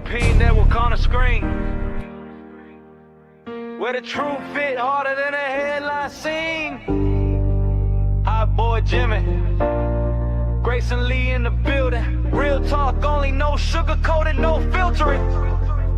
P network on the screen. Where the truth fit harder than a headline scene. Hot boy Jimmy. Grayson Lee in the building. Real talk only, no sugar coated, no filtering.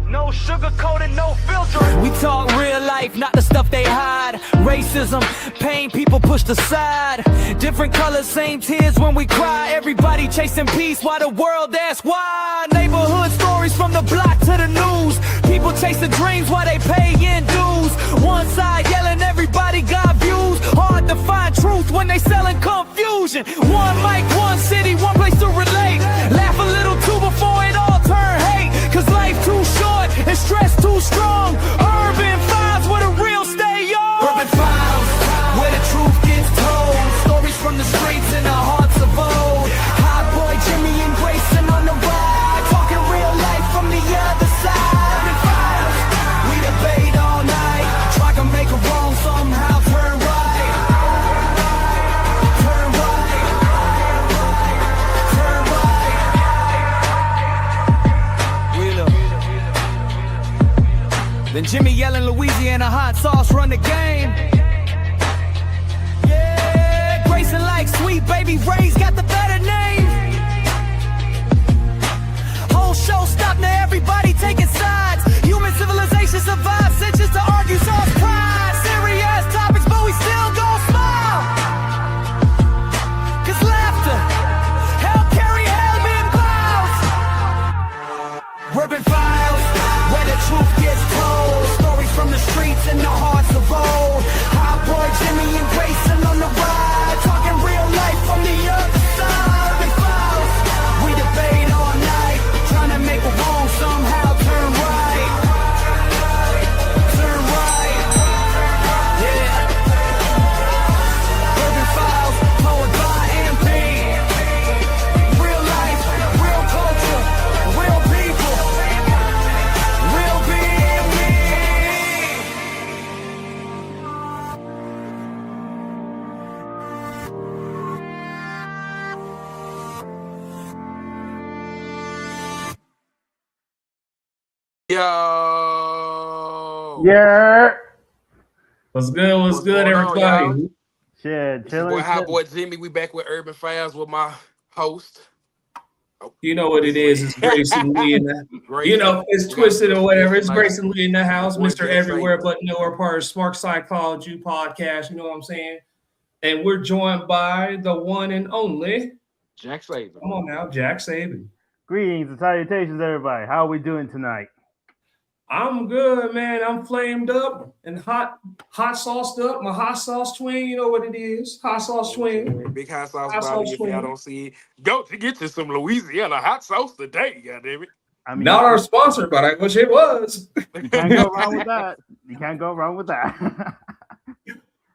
No sugar coated, no filtering. We talk real life, not the stuff they hide. Racism, pain people pushed aside. Different colors, same tears when we cry. Everybody chasing peace while the world asks why. Neighborhood stories from the block to the news. People chasing dreams while they paying dues. One side yelling everybody got views. Hard to find truth when they selling confusion. One mic, one city, one place to relate. Laugh a little too before it all turn hate. Cause life too short and stress too strong. Urban Files where the real stay on. Urban Files, where the truth gets told. Stories from the streets and the hearts of old. Hot boy Jimmy and Grayson on the ride. Talking real life from the other side. Urban Files, we debate all night. Try to make a wrong somehow turn right. Turn right. Turn right. Wheeler. Then Jimmy yelling Louisiana hot sauce, run the game. Yeah, Grayson like sweet baby Ray's got the better name. Whole show stopped, now everybody taking sides. Human civilization survives centuries to argue soft pride. Serious topics, but we still gon' smile. Cause laughter, hell carry hell in clouds. Urban Files, where the truth gets told. Stories from the streets and the hearts of old. Hot boy Jimmy and Grayson on the ride. Talking real life from the other side. Urban Files, we debate all night. Trying to make a wrong somehow turn right. Turn right. Yeah. Urban Files, powered by MP. Real life, real culture, real people, real being me. Yo. Yeah. What's good? What's good, going on, everybody? Shit, It's your chilling. boy Hot Boy Jimmy. We back with Urban Files with my host. You know what it is. It's Grayson Lee in the, Grayson. you know, it's We got twisted or Grayson whatever. It's tonight. Grayson Lee in the house, Boy, Mr. Jack Everywhere Saban. But Nowhere, part of Smart Psychology podcast. You know what I'm saying? And we're joined by the one and only. Jack Saban. Come on now, Jack Saban. Greetings and salutations, everybody. How are we doing tonight? I'm good, man. I'm flamed up and hot sauced up. My hot sauce twin, you know what it is. Hot sauce twin. Big hot sauce Hot Bobby. sauce If y'all twin. don't see it, go to get you some Louisiana hot sauce today. Goddammit. I mean, Not our sponsor, but I wish it was. you can't go wrong with that. You can't go wrong with that.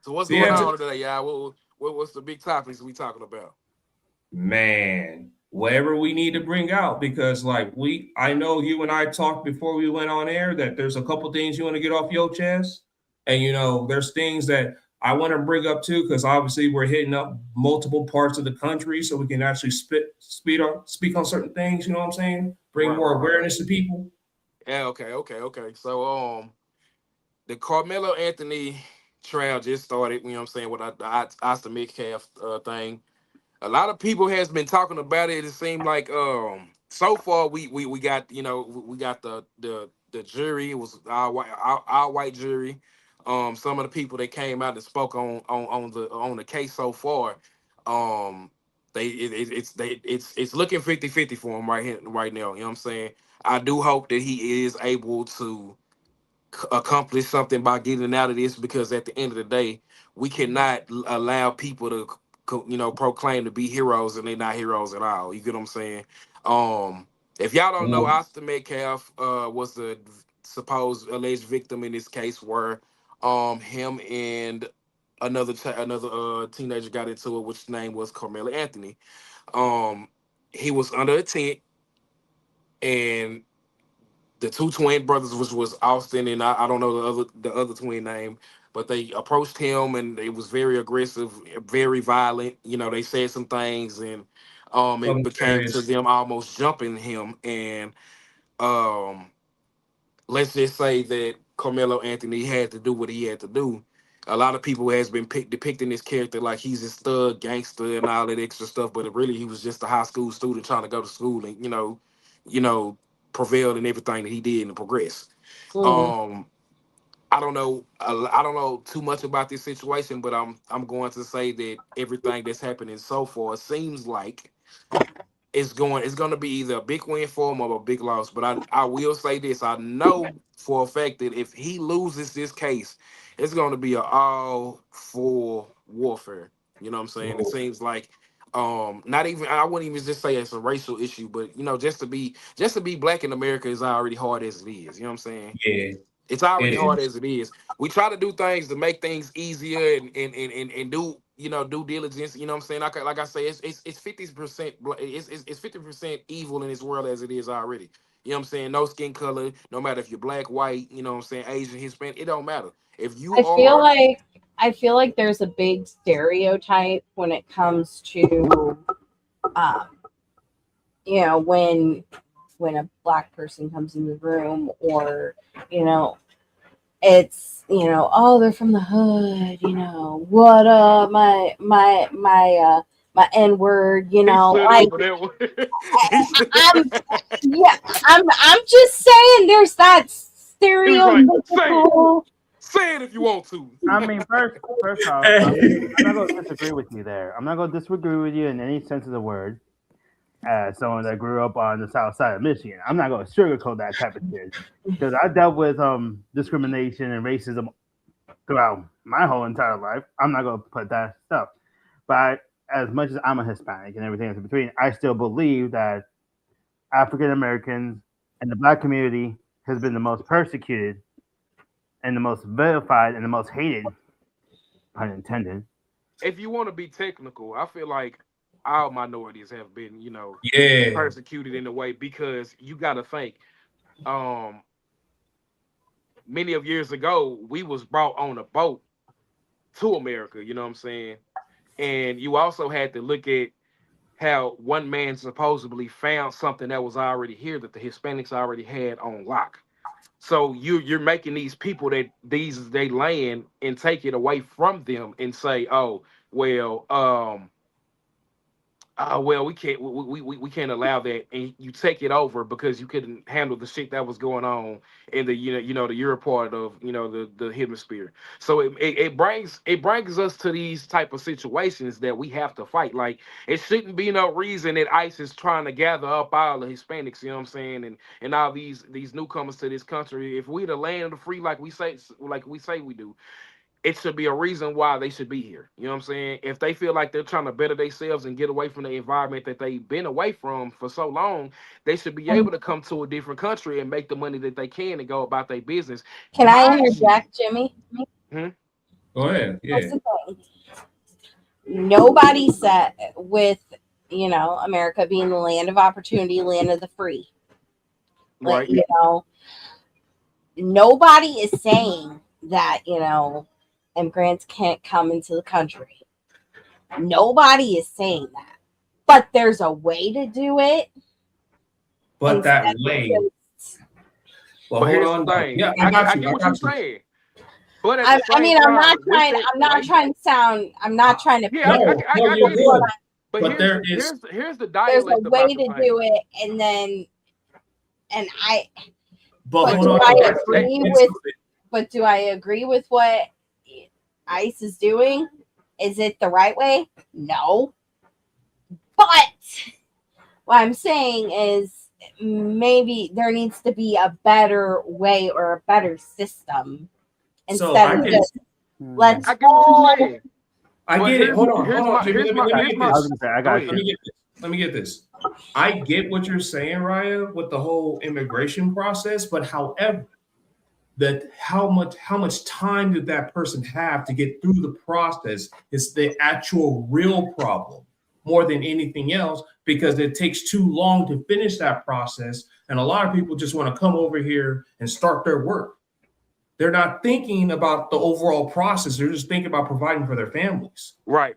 So what's Yeah, going on today, y'all? What's the big topics we talking about? Man, whatever we need to bring out, because I know you and I talked before we went on air that there's a couple things you want to get off your chest, and there's things that I want to bring up too, because obviously we're hitting up multiple parts of the country, so we can actually speak on certain things. You know what I'm saying? Bring more awareness to people. Yeah. Okay. So the Carmelo Anthony trial just started. You know what I'm saying, with the Oscar Metcalf thing. A lot of people has been talking about it. It seemed like so far we got we got the jury. It was our white jury. Some of the people that came out and spoke on the case so far, it's looking 50-50 for him right now. You know what I'm saying? I do hope that he is able to accomplish something by getting out of this, because at the end of the day, we cannot allow people to proclaim to be heroes and they're not heroes at all. You get what I'm saying? If y'all don't know, Austin Metcalf was the supposed alleged victim in this case, where him and another teenager got into it, which name was Carmelo Anthony. He was under a tent, and the two twin brothers, which was Austin and I don't know the other twin name, but they approached him and it was very aggressive, very violent. They said some things, and it became to them almost jumping him. And let's just say that Carmelo Anthony had to do what he had to do. A lot of people has been depicting this character like he's this thug gangster and all that extra stuff, but really he was just a high school student trying to go to school and prevailed in everything that he did and progress. Mhm. I don't know. I don't know too much about this situation, but I'm going to say that everything that's happening so far seems like it's going to be either a big win for him or a big loss. But I will say this: I know for a fact that if he loses this case, it's going to be an all for warfare. You know what I'm saying? It seems like not even I wouldn't even just say it's a racial issue, but just to be black in America is already hard as it is. You know what I'm saying? Yeah, It's already it hard is. as it is. We try to do things to make things easier and do due diligence. You know what I'm saying? Like I say, it's 50%. It's 50% evil in this world as it is already. You know what I'm saying? No skin color, no matter if you're black, white. You know what I'm saying? Asian, Hispanic. It don't matter. If you I feel are, like I feel like there's a big stereotype when it comes to, um, when a black person comes in the room, or it's oh, they're from the hood, what my N word, he stood like over that one. I'm yeah, I'm just saying there's that He was like, stereotypical. say it if you want to. I mean, first off, I'm not going to disagree with you there. I'm not going to disagree with you in any sense of the word. As someone that grew up on the south side of Michigan, I'm not going to sugarcoat that type of shit because I dealt with discrimination and racism throughout my whole entire life. I'm not going to put that stuff. But as much as I'm a Hispanic and everything else in between, I still believe that African Americans and the black community has been the most persecuted and the most vilified and the most hated, pun intended. If you want to be technical, I feel like all minorities have been, Yeah. persecuted in a way because you got to think, many of years ago, we was brought on a boat to America. You know what I'm saying? And you also had to look at how one man supposedly found something that was already here that the Hispanics already had on lock. So you're making these people that they land and take it away from them and say, oh, well, we can't allow that, and you take it over because you couldn't handle the shit that was going on in the the Europe part of the hemisphere. So it brings us to these type of situations that we have to fight. Like, it shouldn't be no reason that ICE is trying to gather up all the Hispanics, you know what I'm saying, and all these newcomers to this country. If we the land of the free, like we say we do, it should be a reason why they should be here. You know what I'm saying? If they feel like they're trying to better themselves and get away from the environment that they've been away from for so long, they should be able to come to a different country and make the money that they can and go about their business. Can I Mind you- interject, Jimmy? Go ahead. Yeah. That's the thing. Nobody said, with America being the land of opportunity, land of the free. Right. Nobody is saying that immigrants can't come into the country. Nobody is saying that, but there's a way to do it. But that way. Well, But here's hold on. the thing. Yeah, I got you. get what you're saying. But at I the same mean, time, I'm not trying to sound. I'm not trying to. Yeah, No, I you're get good. it. But there here's the There's dialect a about way the to thing. do it, and But hold do on. I agree with? But do I agree with what ICE is doing? Is it the right way? No. But what I'm saying is maybe there needs to be a better way or a better system instead of just let's I get what you're saying. I get it. Hold on. Here's my I was gonna say, I got Go you. ahead. Let me get this. I get what you're saying, Raya, with the whole immigration process, but however, how much time did that person have to get through the process is the actual real problem more than anything else, because it takes too long to finish that process. And a lot of people just want to come over here and start their work. They're not thinking about the overall process. They're just thinking about providing for their families. Right.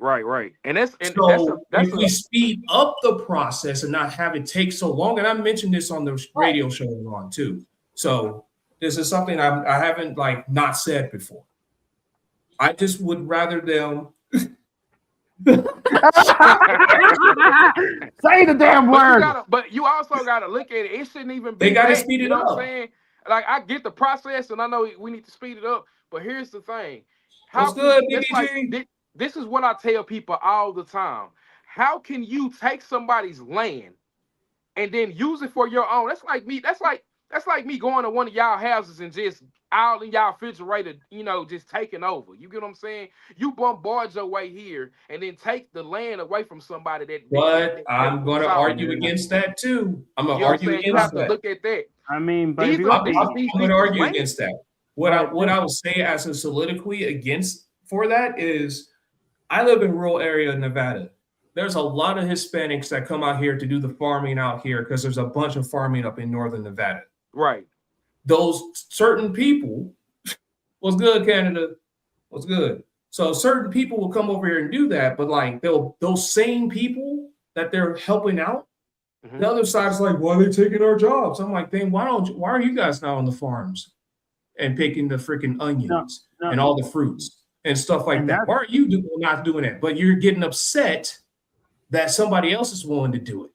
And that's if we speed up the process and not have it take so long, and I mentioned this on the radio show on too. So this is something I haven't like not said before. I just would rather them say the damn word. But you also gotta look at it. It shouldn't even be. They gotta speed it up. What I'm saying? Like I get the process, and I know we need to speed it up. But here's the thing: What's good, BBG? This is what I tell people all the time. How can you take somebody's land and then use it for your own? That's like me. That's like me going to one of y'all houses and just all in y'all refrigerator, just taking over. You get what I'm saying? You bombard your way here and then take the land away from somebody that. But I'm going to argue against that too. I'm going to argue against that. You have to look at that. I mean, but I'm going to argue against that. What I would say as a soliloquy against for that is, I live in rural area of Nevada. There's a lot of Hispanics that come out here to do the farming out here because there's a bunch of farming up in northern Nevada. Right. Those certain people, what's good, Canada? What's good? So certain people will come over here and do that, but like those same people that they're helping out, the other side is like, why are they taking our jobs? I'm like, then why are you guys not on the farms and picking the freaking onions and all the fruits and stuff like that? Why are you not doing that? But you're getting upset that somebody else is willing to do it.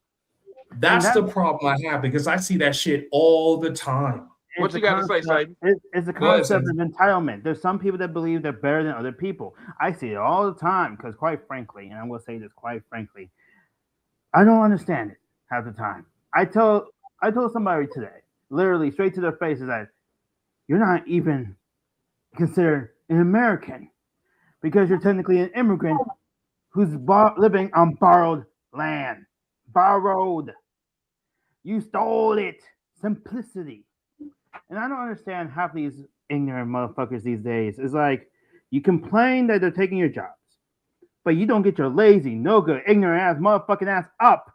That's the problem I have, because I see that shit all the time. What you got to say, Saban? It's a concept of entitlement. There's some people that believe they're better than other people. I see it all the time because, quite frankly, and I'm going to say this quite frankly, I don't understand it half the time. I told somebody today, literally straight to their face, is that you're not even considered an American because you're technically an immigrant who's living on borrowed land. Borrowed. You stole it. Simplicity. And I don't understand half these ignorant motherfuckers these days. It's like you complain that they're taking your jobs, but you don't get your lazy, no good, ignorant ass, motherfucking ass up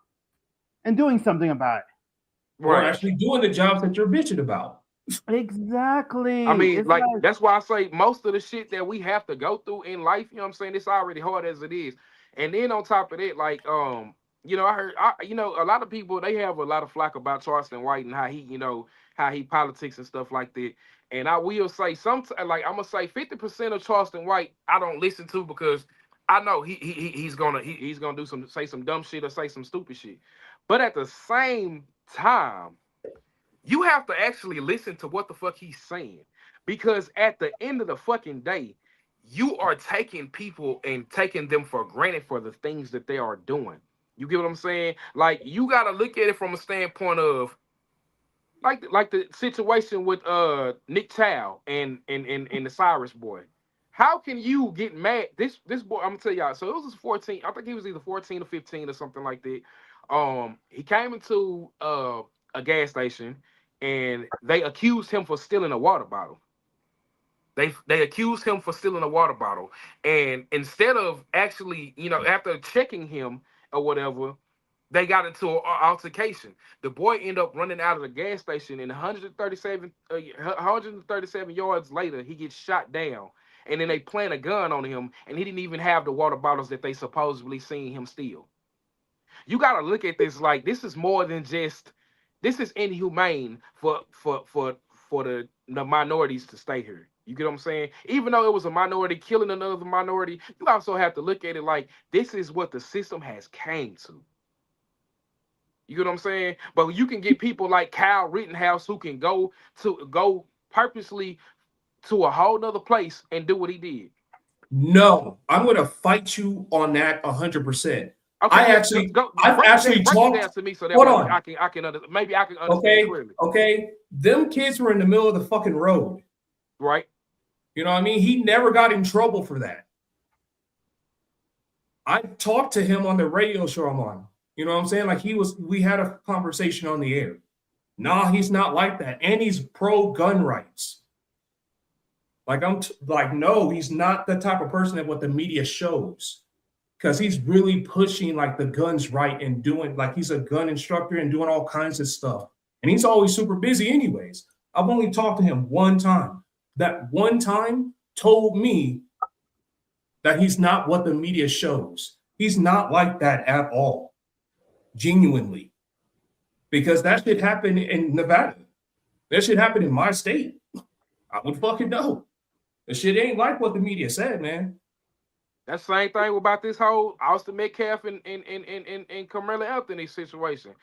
and doing something about it. Or actually doing the jobs that you're bitching about. Exactly. I mean, like that's why I say most of the shit that we have to go through in life, you know what I'm saying? It's already hard as it is. And then on top of that, like, I heard, a lot of people, they have a lot of flack about Charleston White and how he politics and stuff like that. And I will say I'm gonna say 50% of Charleston White I don't listen to because I know he's gonna say some dumb shit or say some stupid shit. But at the same time, you have to actually listen to what the fuck he's saying, because at the end of the fucking day, you are taking people and taking them for granted for the things that they are doing. You get what I'm saying? Like, you got to look at it from a standpoint of like the situation with Nick Chow and the Cyrus boy. How can you get mad? This boy, I'm gonna tell y'all. So it was 14. I think he was either 14 or 15 or something like that. He came into a gas station and they accused him for stealing a water bottle. They accused him for stealing a water bottle, and instead of actually, after checking him or whatever, they got into an altercation. The boy ended up running out of the gas station, and 137 yards later, he gets shot down. And then they plant a gun on him, and he didn't even have the water bottles that they supposedly seen him steal. You got to look at this like this is more than just, this is inhumane for the minorities to stay here. You get what I'm saying? Even though it was a minority killing another minority, you also have to look at it like this is what the system has came to. You get what I'm saying? But you can get people like Kyle Rittenhouse who can go purposely to a whole nother place and do what he did. No, I'm going to fight you on that 100%. Okay, I've actually talked that to me so that hold on. I can maybe I can understand clearly. Okay, them kids were in the middle of the fucking road. Right. You know what I mean? He never got in trouble for that. I talked to him on the radio show I'm on. You know what I'm saying? Like we had a conversation on the air. Nah, he's not like that. And he's pro gun rights. No, he's not the type of person that what the media shows. Because he's really pushing like the guns right and doing like he's a gun instructor and doing all kinds of stuff. And he's always super busy anyways. I've only talked to him one time. that one time told me that he's not what the media shows. He's not like that at all, genuinely. Because that shit happened in Nevada. That shit happened in my state. I would fucking know. The shit ain't like what the media said, man. That's the same thing about this whole Austin Metcalf and Carmelo Anthony situation.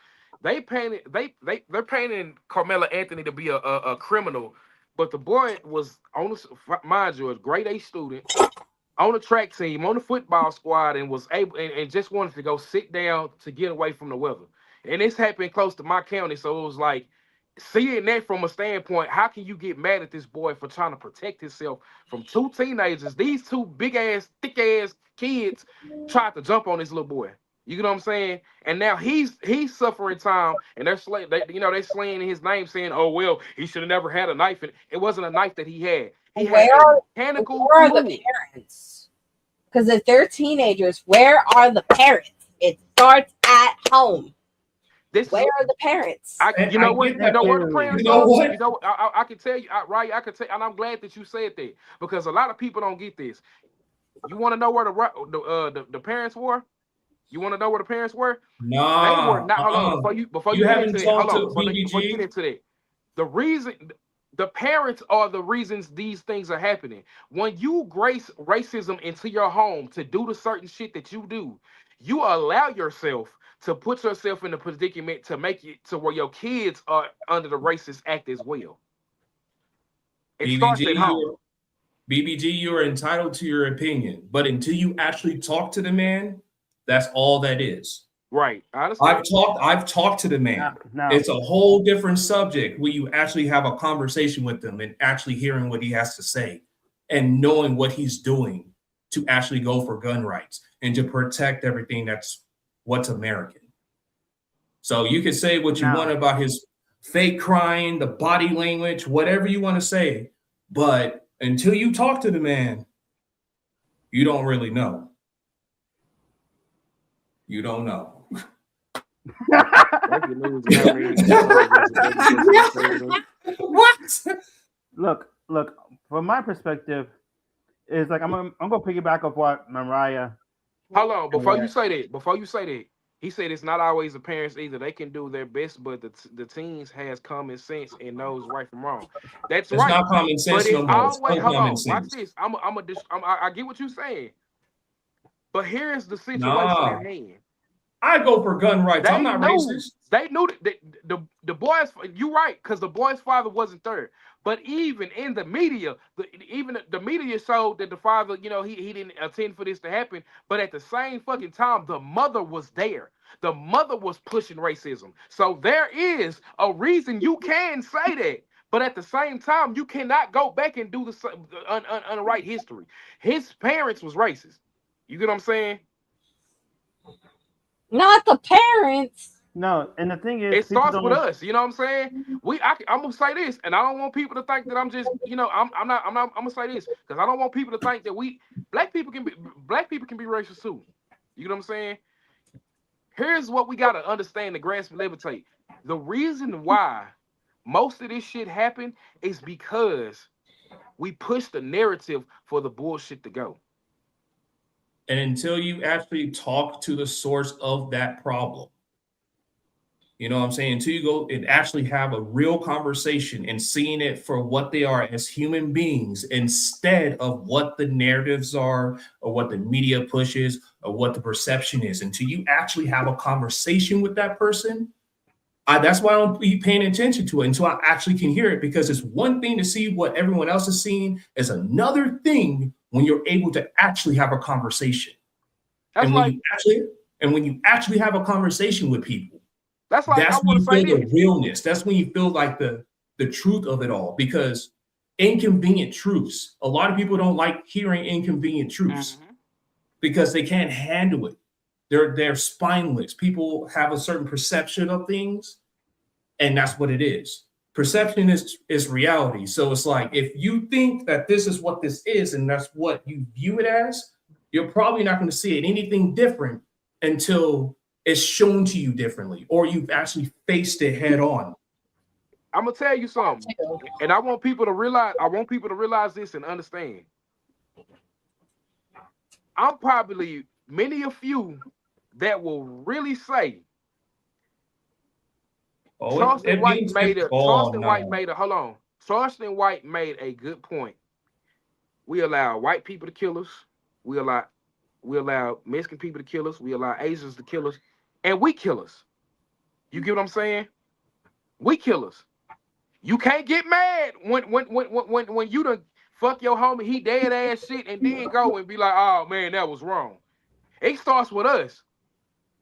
They're painting Carmelo Anthony to be a criminal, but the boy was on the, mind you, a grade A student on the track team, on the football squad, and was able and just wanted to go sit down to get away from the weather. And this happened close to my county, so it was like, seeing that from a standpoint, how can you get mad at this boy for trying to protect himself from two teenagers? These two big ass, thick ass kids tried to jump on this little boy. You know what I'm saying? And now he's suffering time, and they're slaying his name, saying, "Oh well, he should have never had a knife." And it wasn't a knife that he had. He had a mechanical. Where are the parents? Because if they're teenagers, where are the parents? It starts at home. Where are the parents? I can tell you, right? I can tell, and I'm glad that you said that, because a lot of people don't get this. You want to know where the parents were? You want to know where the parents were? No, they were not. Hold on, before you get into that. The reason the parents are the reasons these things are happening. When you grace racism into your home to do the certain shit that you do, you allow yourself to put yourself in a predicament to make it to where your kids are under the racist act as well. It starts at home. BBG, you are entitled to your opinion, but until you actually talk to the man, that's all that is. Right. I've talked to the man. No. It's a whole different subject where you actually have a conversation with him and actually hearing what he has to say and knowing what he's doing to actually go for gun rights and to protect everything that's what's American. So you can say what you want about his fake crying, the body language, whatever you want to say, but until you talk to the man, you don't really know. You don't know. What? Look. From my perspective, is like I'm gonna piggyback off what Mariah. Hold on, before you say that, he said it's not always the parents either. They can do their best, but the teens has common sense and knows right from wrong. That's right. It's not common sense no more. Always, hold on, watch this. I get what you're saying, but here's the situation at hand. I go for gun rights. I'm not racist. They knew that the boys. You're right, because the boy's father wasn't there. But even in the media, the media showed that the father, he didn't intend for this to happen. But at the same fucking time, the mother was there. The mother was pushing racism. So there is a reason you can say that. But at the same time, you cannot go back and do the unwrite history. His parents was racist. You get what I'm saying? Not the parents. No, and the thing is, it starts with us. You know what I'm saying? I'm gonna say this, and I don't want people to think that I'm just, I'm gonna say this because I don't want people to think that black people can be racist too. You know what I'm saying? Here's what we gotta understand to grasp and levitate. The reason why most of this shit happened is because we push the narrative for the bullshit to go. And until you actually talk to the source of that problem, you know what I'm saying? Until you go and actually have a real conversation and seeing it for what they are as human beings instead of what the narratives are or what the media pushes or what the perception is. Until you actually have a conversation with that person, that's why I don't be paying attention to it until I actually can hear it, because it's one thing to see what everyone else is seeing. It's another thing when you're able to actually have a conversation. And when you actually have a conversation with people, that's when you feel the realness. That's when you feel like the truth of it all, because inconvenient truths. A lot of people don't like hearing inconvenient truths because they can't handle it. They're spineless. People have a certain perception of things, and that's what it is. Perception is reality. So it's like, if you think that this is what this is and that's what you view it as, you're probably not going to see it anything different until it's shown to you differently, or you've actually faced it head on. I'm gonna tell you something, and I want people to realize. I want people to realize this and understand. I'm probably many of you that will really say Charleston White made a hold on. Charleston White made a good point. We allow white people to kill us. We allow Mexican people to kill us. We allow Asians to kill us, and we kill us. You get what I'm saying? We kill us. You can't get mad when you done fuck your homie, he dead ass shit, and then go and be like, oh man, that was wrong. It starts with us.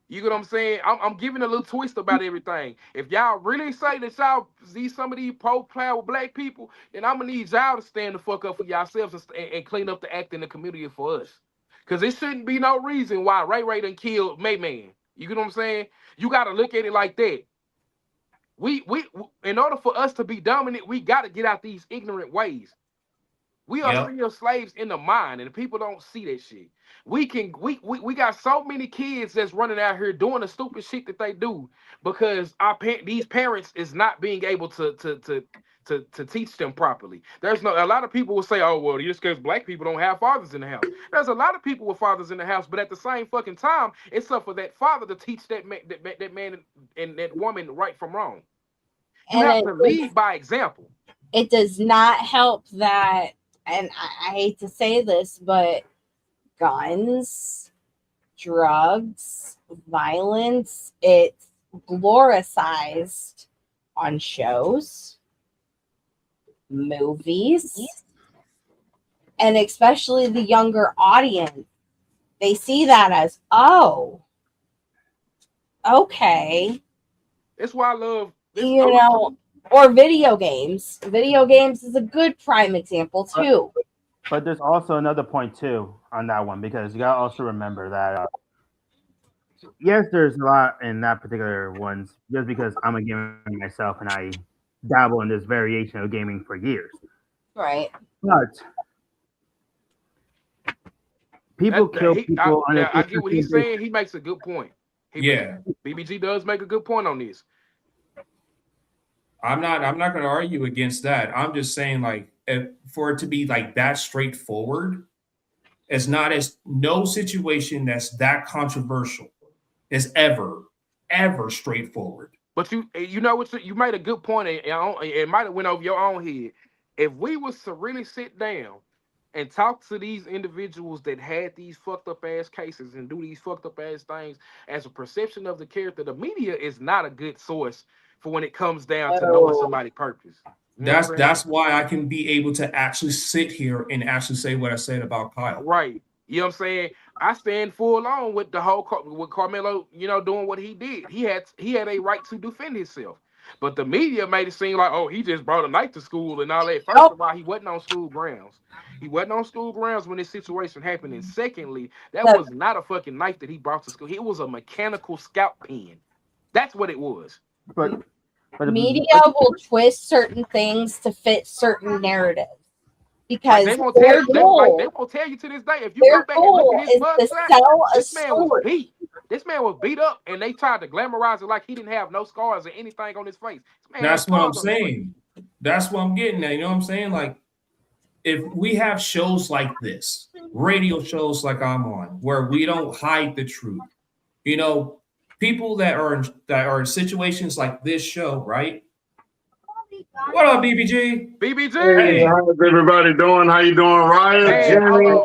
You get what I'm saying? I'm giving a little twist about everything. If y'all really say that y'all see some of these pro-proud black people, then I'm gonna need y'all to stand the fuck up for yourselves and clean up the act in the community for us. Cause it shouldn't be no reason why Ray done killed Mayman. You get what I'm saying? You gotta look at it like that. We in order for us to be dominant, we gotta get out these ignorant ways. We are still slaves in the mind, and people don't see that shit. We got so many kids that's running out here doing the stupid shit that they do because these parents is not being able to teach them properly. A lot of people will say, oh well, just because black people don't have fathers in the house. There's a lot of people with fathers in the house, but at the same fucking time, it's up for that father to teach that man and that woman right from wrong. You have to lead by example. It does not help that, and I hate to say this, but guns, drugs, violence, it's gloricized on shows, movies, and especially the younger audience. They see that as, oh, okay. That's why I love this. Or video games. Video games is a good prime example too. But there's also another point too on that one, because you gotta also remember that yes, there's a lot in that particular ones, just because I'm a gamer myself and I dabble in this variation of gaming for years. Right. But people kill people. I get what he's saying. He makes a good point. BBG does make a good point on this. I'm not going to argue against that. I'm just saying, like, for it to be like that straightforward, it's not no situation that's that controversial is ever straightforward. But you know what, you made a good point, and it might have went over your own head. If we was to really sit down and talk to these individuals that had these fucked up ass cases and do these fucked up ass things as a perception of the character, the media is not a good source for when it comes down to knowing somebody's purpose. That's why I can be able to actually sit here and actually say what I said about Kyle. Right. You know what I'm saying? I stand full on with the whole with Carmelo, doing what he did. He had a right to defend himself. But the media made it seem like, oh, he just brought a knife to school and all that. First of all, he wasn't on school grounds. He wasn't on school grounds when this situation happened. And secondly, that was not a fucking knife that he brought to school. It was a mechanical scalp pen. That's what it was. But media will twist certain things to fit certain narratives because they won't tell you to this day. If you go back and look at his mugshot, this man was beat up, and they tried to glamorize it like he didn't have no scars or anything on his face. That's what I'm saying. That's what I'm getting at. You know what I'm saying? Like, if we have shows like this, radio shows like I'm on, where we don't hide the truth, people that are in situations like this show, right? What up, BBG? BBG. Hey, how's everybody doing? How you doing, Ryan? Jimmy,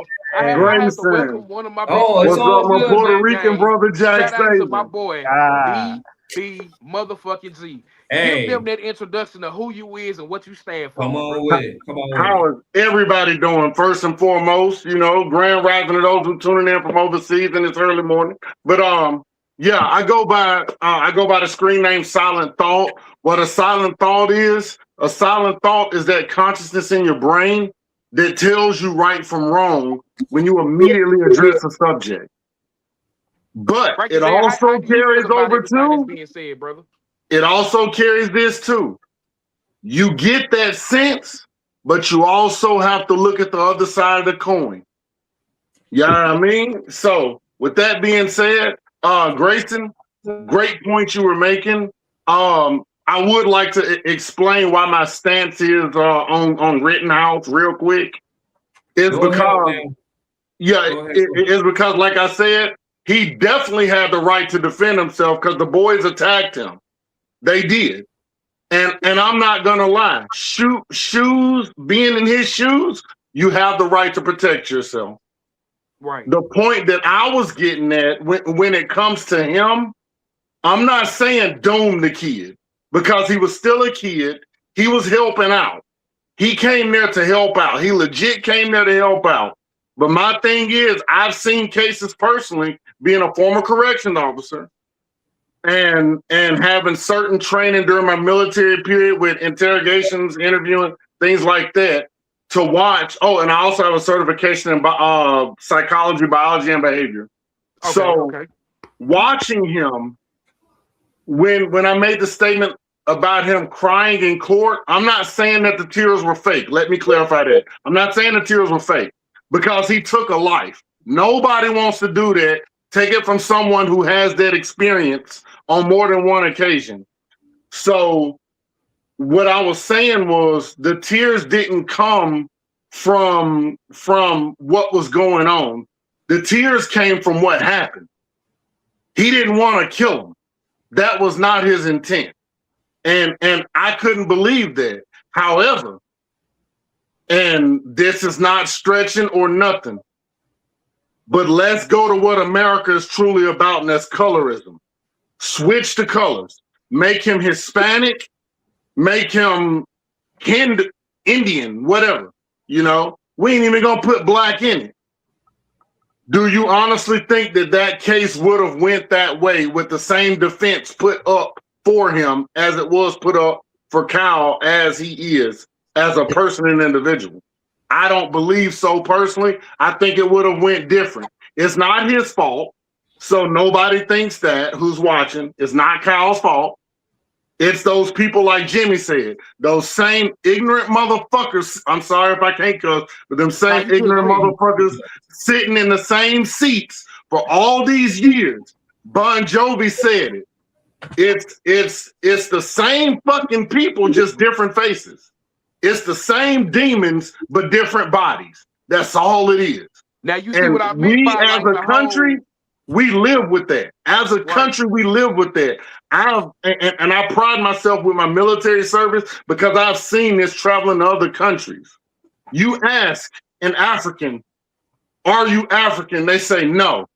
Grayson. One of my what's up, my Puerto Rican brother, Jack? Shout out to my boy, BB motherfucking G. Give them that introduction of who you is and what you stand for. Come on with it. How is everybody doing? First and foremost, grand rising to those who tuning in from overseas in this early morning. But yeah, I go by the screen name Silent Thought. What a silent thought is that consciousness in your brain that tells you right from wrong when you immediately address a subject. But it also carries over too. It also carries this too. You get that sense, but you also have to look at the other side of the coin. You know what I mean? So with that being said, Grayson, great point you were making. I would like to explain why my stance is on Rittenhouse real quick. It's because it's because, like I said, he definitely had the right to defend himself because the boys attacked him. They did. And I'm not gonna lie. Being in his shoes, you have the right to protect yourself. Right. The point that I was getting at when it comes to him, I'm not saying doom the kid because he was still a kid. He was helping out. He came there to help out. He legit came there to help out. But my thing is, I've seen cases personally, being a former correction officer and having certain training during my military period with interrogations, interviewing, things like that, to watch. Oh, and I also have a certification in psychology, biology, and behavior. Watching him, when I made the statement about him crying in court, I'm not saying that the tears were fake. Let me clarify that. I'm not saying the tears were fake because he took a life. Nobody wants to do that. Take it from someone who has that experience on more than one occasion. So what I was saying was the tears didn't come from what was going on. The tears came from what happened. He didn't want to kill him. That was not his intent. And I couldn't believe that. However, and this is not stretching or nothing, but let's go to what America is truly about, and that's colorism. Switch the colors. Make him Hispanic, make him Indian, whatever. You know, we ain't even gonna put black in it. Do you honestly think that case would have went that way with the same defense put up for him as it was put up for Kyle as he is as a person and individual? I don't believe so personally. I think it would have went different. It's not his fault. So nobody thinks that who's watching. It's not Kyle's fault. It's those people, like Jimmy said, those same ignorant motherfuckers. I'm sorry if I can't cuss, but them same ignorant motherfuckers sitting in the same seats for all these years. Bon Jovi said it. It's the same fucking people, just different faces. It's the same demons, but different bodies. That's all it is. Now you see what I mean by as a country, we live with that. As a country, we live with that. I pride myself with my military service because I've seen this traveling to other countries. You ask an African, "Are you African?" They say no.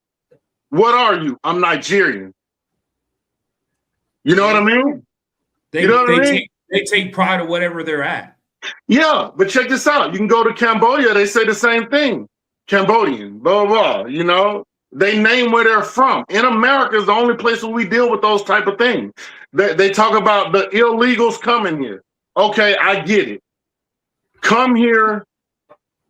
What are you? I'm Nigerian. You know what I mean? They take pride in whatever they're at. Yeah, but check this out. You can go to Cambodia. They say the same thing. Cambodian, blah, blah, you know. They name where they're from. In America is the only place where we deal with those type of things. They talk about the illegals coming here. Okay, I get it. Come here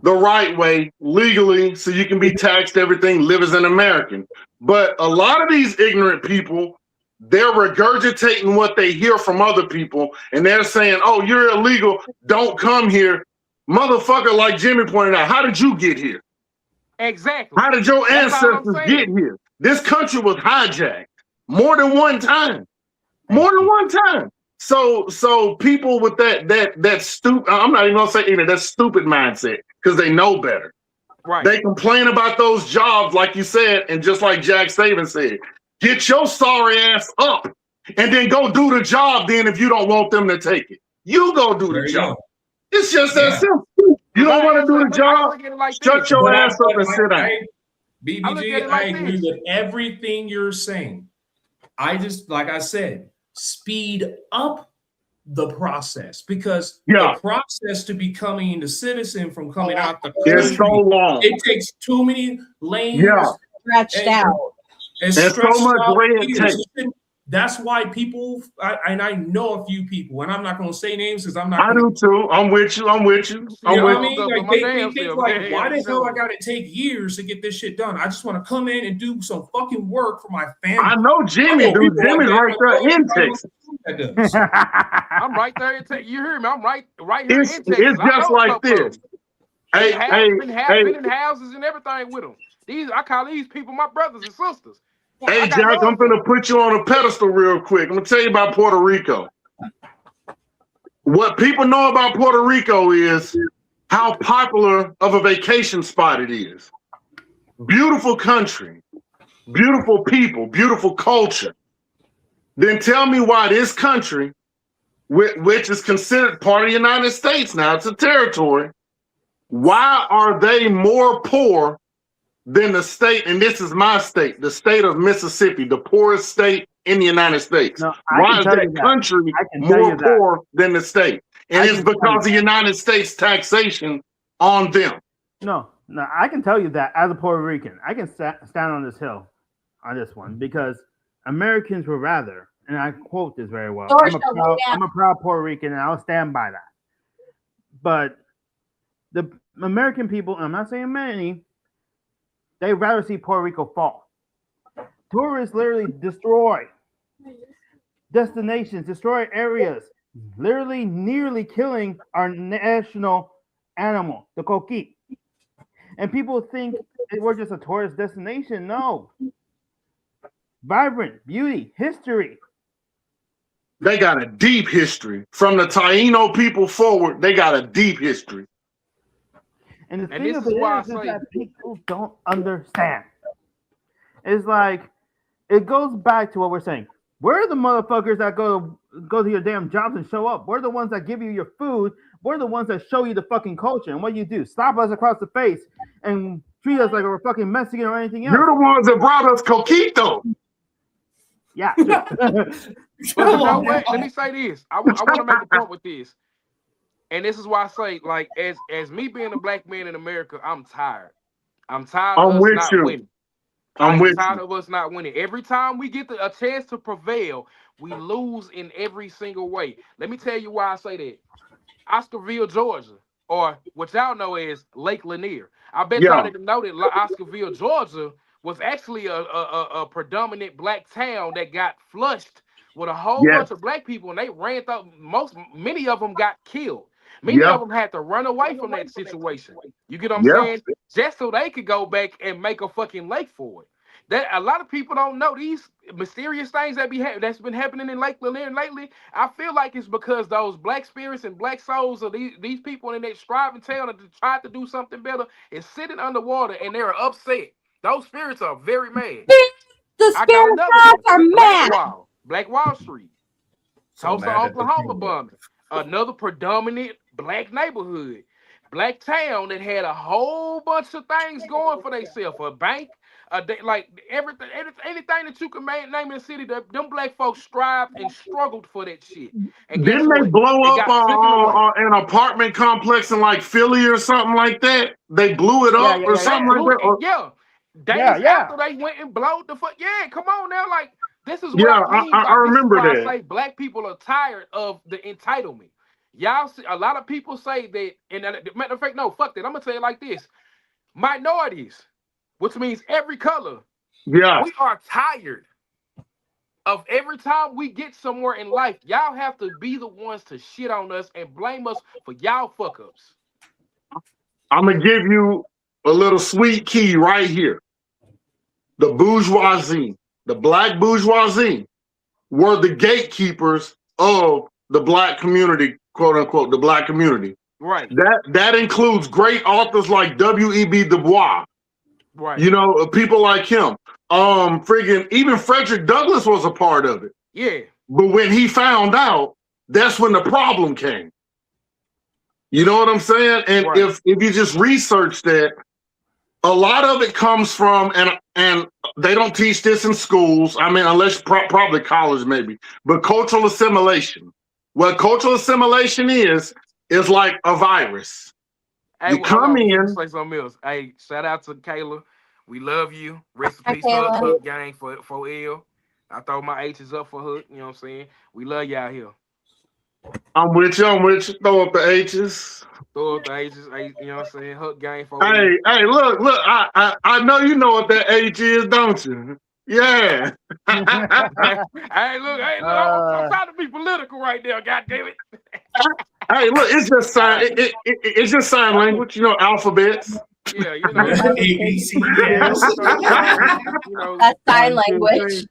the right way, legally, so you can be taxed, everything, live as an American. But a lot of these ignorant people, they're regurgitating what they hear from other people, and they're saying, "Oh, you're illegal. Don't come here." Motherfucker, like Jimmy pointed out, how did you get here? Exactly. How did your ancestors get here? This country was hijacked more than one time. More than one time. So people with that stupid, I'm not even gonna say ignorant, that stupid mindset, because they know better. Right. They complain about those jobs, like you said, and just like Jack Saban said, get your sorry ass up and then go do the job then if you don't want them to take it. You go do the job. It's just that simple. You don't want to do the job, shut your ass up and sit down. BBG, I agree with everything you're saying. I just, like I said, speed up the process because the process to becoming the citizen from coming out the country, it's so long. It takes too many lanes. Stretched out. And so much red tape. That's why people, I know a few people, and I'm not going to say names because I'm not. I do too. I'm with you. You know what I mean? Like they think like, why the hell I got to take years to get this shit done? I just want to come in and do some fucking work for my family. I know Jimmy, dude. Jimmy's right there in Texas. I'm right there in Texas. You hear me? I'm right here in Texas. It's just like this. Been in houses and everything with them. I call these people my brothers and sisters. Hey, Jack, I'm going to put you on a pedestal real quick. I'm going to tell you about Puerto Rico. What people know about Puerto Rico is how popular of a vacation spot it is. Beautiful country, beautiful people, beautiful culture. Then tell me why this country, which is considered part of the United States now, it's a territory, why are they more poor than the state, and this is my state, the state of Mississippi, the poorest state in the United States? No, why is that country more poor than the state? And it's because of the United States taxation on them. No, I can tell you that as a Puerto Rican, I can stand on this hill on this one because Americans were rather, and I quote this very well, I'm a proud Puerto Rican and I'll stand by that. But the American people, and I'm not saying many, they'd rather see Puerto Rico fall. Tourists literally destroy destinations, destroy areas, literally nearly killing our national animal, the coqui. And people think we're just a tourist destination. No. Vibrant, beauty, history. They got a deep history. From the Taino people forward, they got a deep history. And the thing of it is that people don't understand. It's like, it goes back to what we're saying. We're the motherfuckers that go to your damn jobs and show up. We're the ones that give you your food. We're the ones that show you the fucking culture. And what do? Slap us across the face and treat us like we're fucking Mexican or anything else. You're the ones that brought us coquito. Yeah. But you know what? Let me say this. I want to make a point with this. And this is why I say, like, as me being a black man in America, I'm tired. I'm tired of us not winning. I'm tired of us not winning. Every time we get a chance to prevail, we lose in every single way. Let me tell you why I say that. Oscarville, Georgia, or what y'all know as Lake Lanier. I bet y'all didn't know that Oscarville, Georgia was actually a predominant black town that got flushed with a whole bunch of black people, and they ran through many of them got killed. Many of them had to run away from that situation. You get what I'm saying? Just so they could go back and make a fucking lake for it. That a lot of people don't know these mysterious things that's been happening in Lake Lanier lately. I feel like it's because those black spirits and black souls of these people in that striving town that tried to do something better is sitting underwater and they're upset. Those spirits are very mad. The spirits are mad. Black Wall Street, Tulsa, Oklahoma bombing. Another predominant black neighborhood, black town that had a whole bunch of things going for themselves. A bank, like everything, anything that you can name in the city. Them black folks strived and struggled for that shit. And didn't they blow up an apartment complex in like Philly or something like that? They blew it up or something like that. Days after they went and blowed the fuck. Yeah, come on now, like. This is what I mean. I remember that. I say black people are tired of the entitlement. Y'all see, a lot of people say that, and matter of fact, no, fuck that. I'm gonna tell you like this: minorities, which means every color. Yeah, we are tired of every time we get somewhere in life. Y'all have to be the ones to shit on us and blame us for y'all fuck ups. I'm gonna give you a little sweet key right here. The bourgeoisie. The black bourgeoisie were the gatekeepers of the black community, quote unquote, the black community. Right. That includes great authors like W.E.B. Du Bois. Right. You know, people like him. Even Frederick Douglass was a part of it. Yeah. But when he found out, that's when the problem came. You know what I'm saying? And if you just research that, a lot of it comes from, and they don't teach this in schools. I mean, unless probably college maybe, but cultural assimilation. What cultural assimilation is like a virus. Hey, you come in. Say something else. Hey, shout out to Kayla. We love you. Rest in peace, Hook Gang for L. I throw my H's up for Hook. You know what I'm saying? We love y'all here. I'm with you. Throw up the H's. Throw up the H's. You know what I'm saying? Hook Gang for Hey, look. I know you know what that H is, don't you? Yeah. Hey, look. I'm trying to be political right now. God damn it. Hey, look. It's just sign. It's just sign language. You know, alphabets. Yeah, you know. ABC. That's sign language.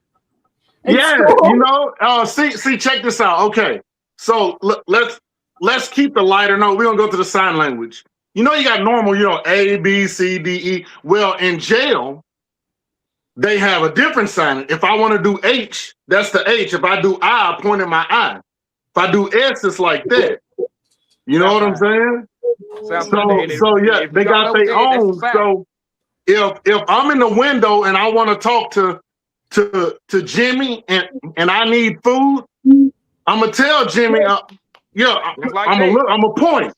Yeah, cool. You know. See. Check this out. Okay. So let's. let's keep the lighter note. We're gonna go to the sign language. You know, you got normal, you know, A, B, C, D, E. Well, in jail, they have a different sign. If I want to do H, that's the H. If I do I point in my eye. If I do S, it's like that. You know what I'm saying? So yeah, they got their own. So if I'm in the window and I want to talk to Jimmy and I need food, I'm gonna tell Jimmy, yeah, I'm gonna point.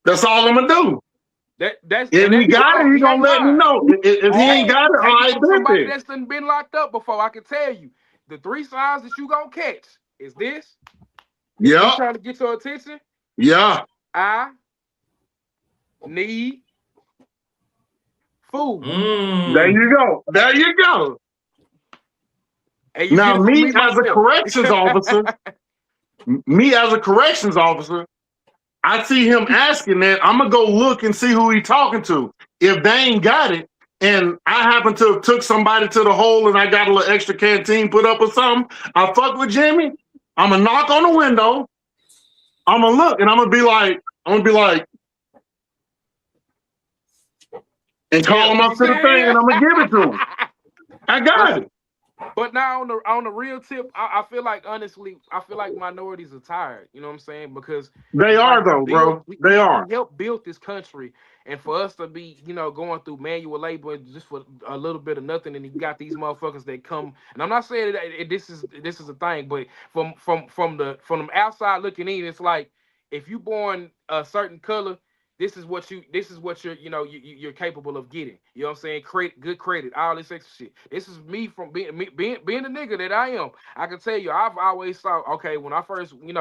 That's all I'm gonna do. If he got it, he gonna let me know. If he ain't got it, all right, somebody that's been locked up before, I can tell you the 3 signs that you gonna catch is this. Yeah. Trying to get your attention. Yeah. I need food. There you go. There you go. And you now, me as a corrections officer, I see him asking that. I'm gonna go look and see who he talking to. If they ain't got it, and I happen to have took somebody to the hole and I got a little extra canteen put up or something, I fuck with Jimmy. I'm gonna knock on the window. I'm gonna look and I'm gonna be like, and call him up to the thing, and I'm gonna give it to him. I got it. But now on the real tip, I feel like, honestly, minorities are tired. You know what I'm saying? Because they are, though, bro. They are. We helped build this country, and for us to be, going through manual labor just for a little bit of nothing, and you got these motherfuckers that come. And I'm not saying that this is a thing, but from the outside looking in, it's like if you born a certain color, this is what you're capable of getting. You know what I'm saying? Good credit, all this extra shit. This is me from being the nigga that I am. I can tell you, I've always thought, okay, when I first, when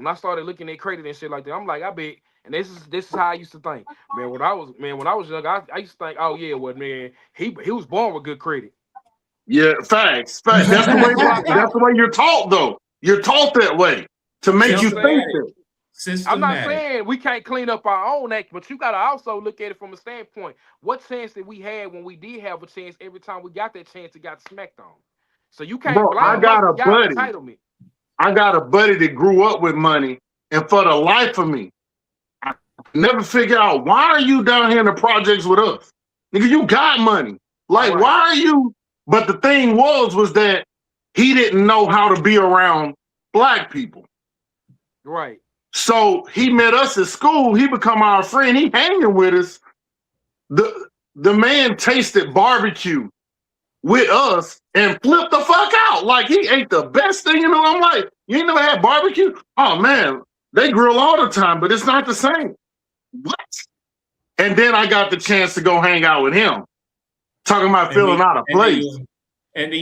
I started looking at credit and shit like that, I'm like, I bet, and this is how I used to think. Man, when I was young, I used to think, oh yeah, well, man, he was born with good credit. Yeah, facts. That's the way you're taught, though. You're taught that way to make you think that. I'm not saying we can't clean up our own act, but you got to also look at it from a standpoint. What chance did we have when we did have a chance? Every time we got that chance, it got smacked on. So you can't blame I got a buddy that grew up with money, and for the life of me, I never figure out, why are you down here in the projects with us? Nigga, you got money. Like, why are you? But the thing was that he didn't know how to be around black people. Right. So he met us at school. He become our friend. He hanging with us. The man tasted barbecue with us and flipped the fuck out. Like, he ate the best thing. I'm like, you ain't never had barbecue? Oh man, they grill all the time, but it's not the same. What? And then I got the chance to go hang out with him, talking about feeling out of place. And then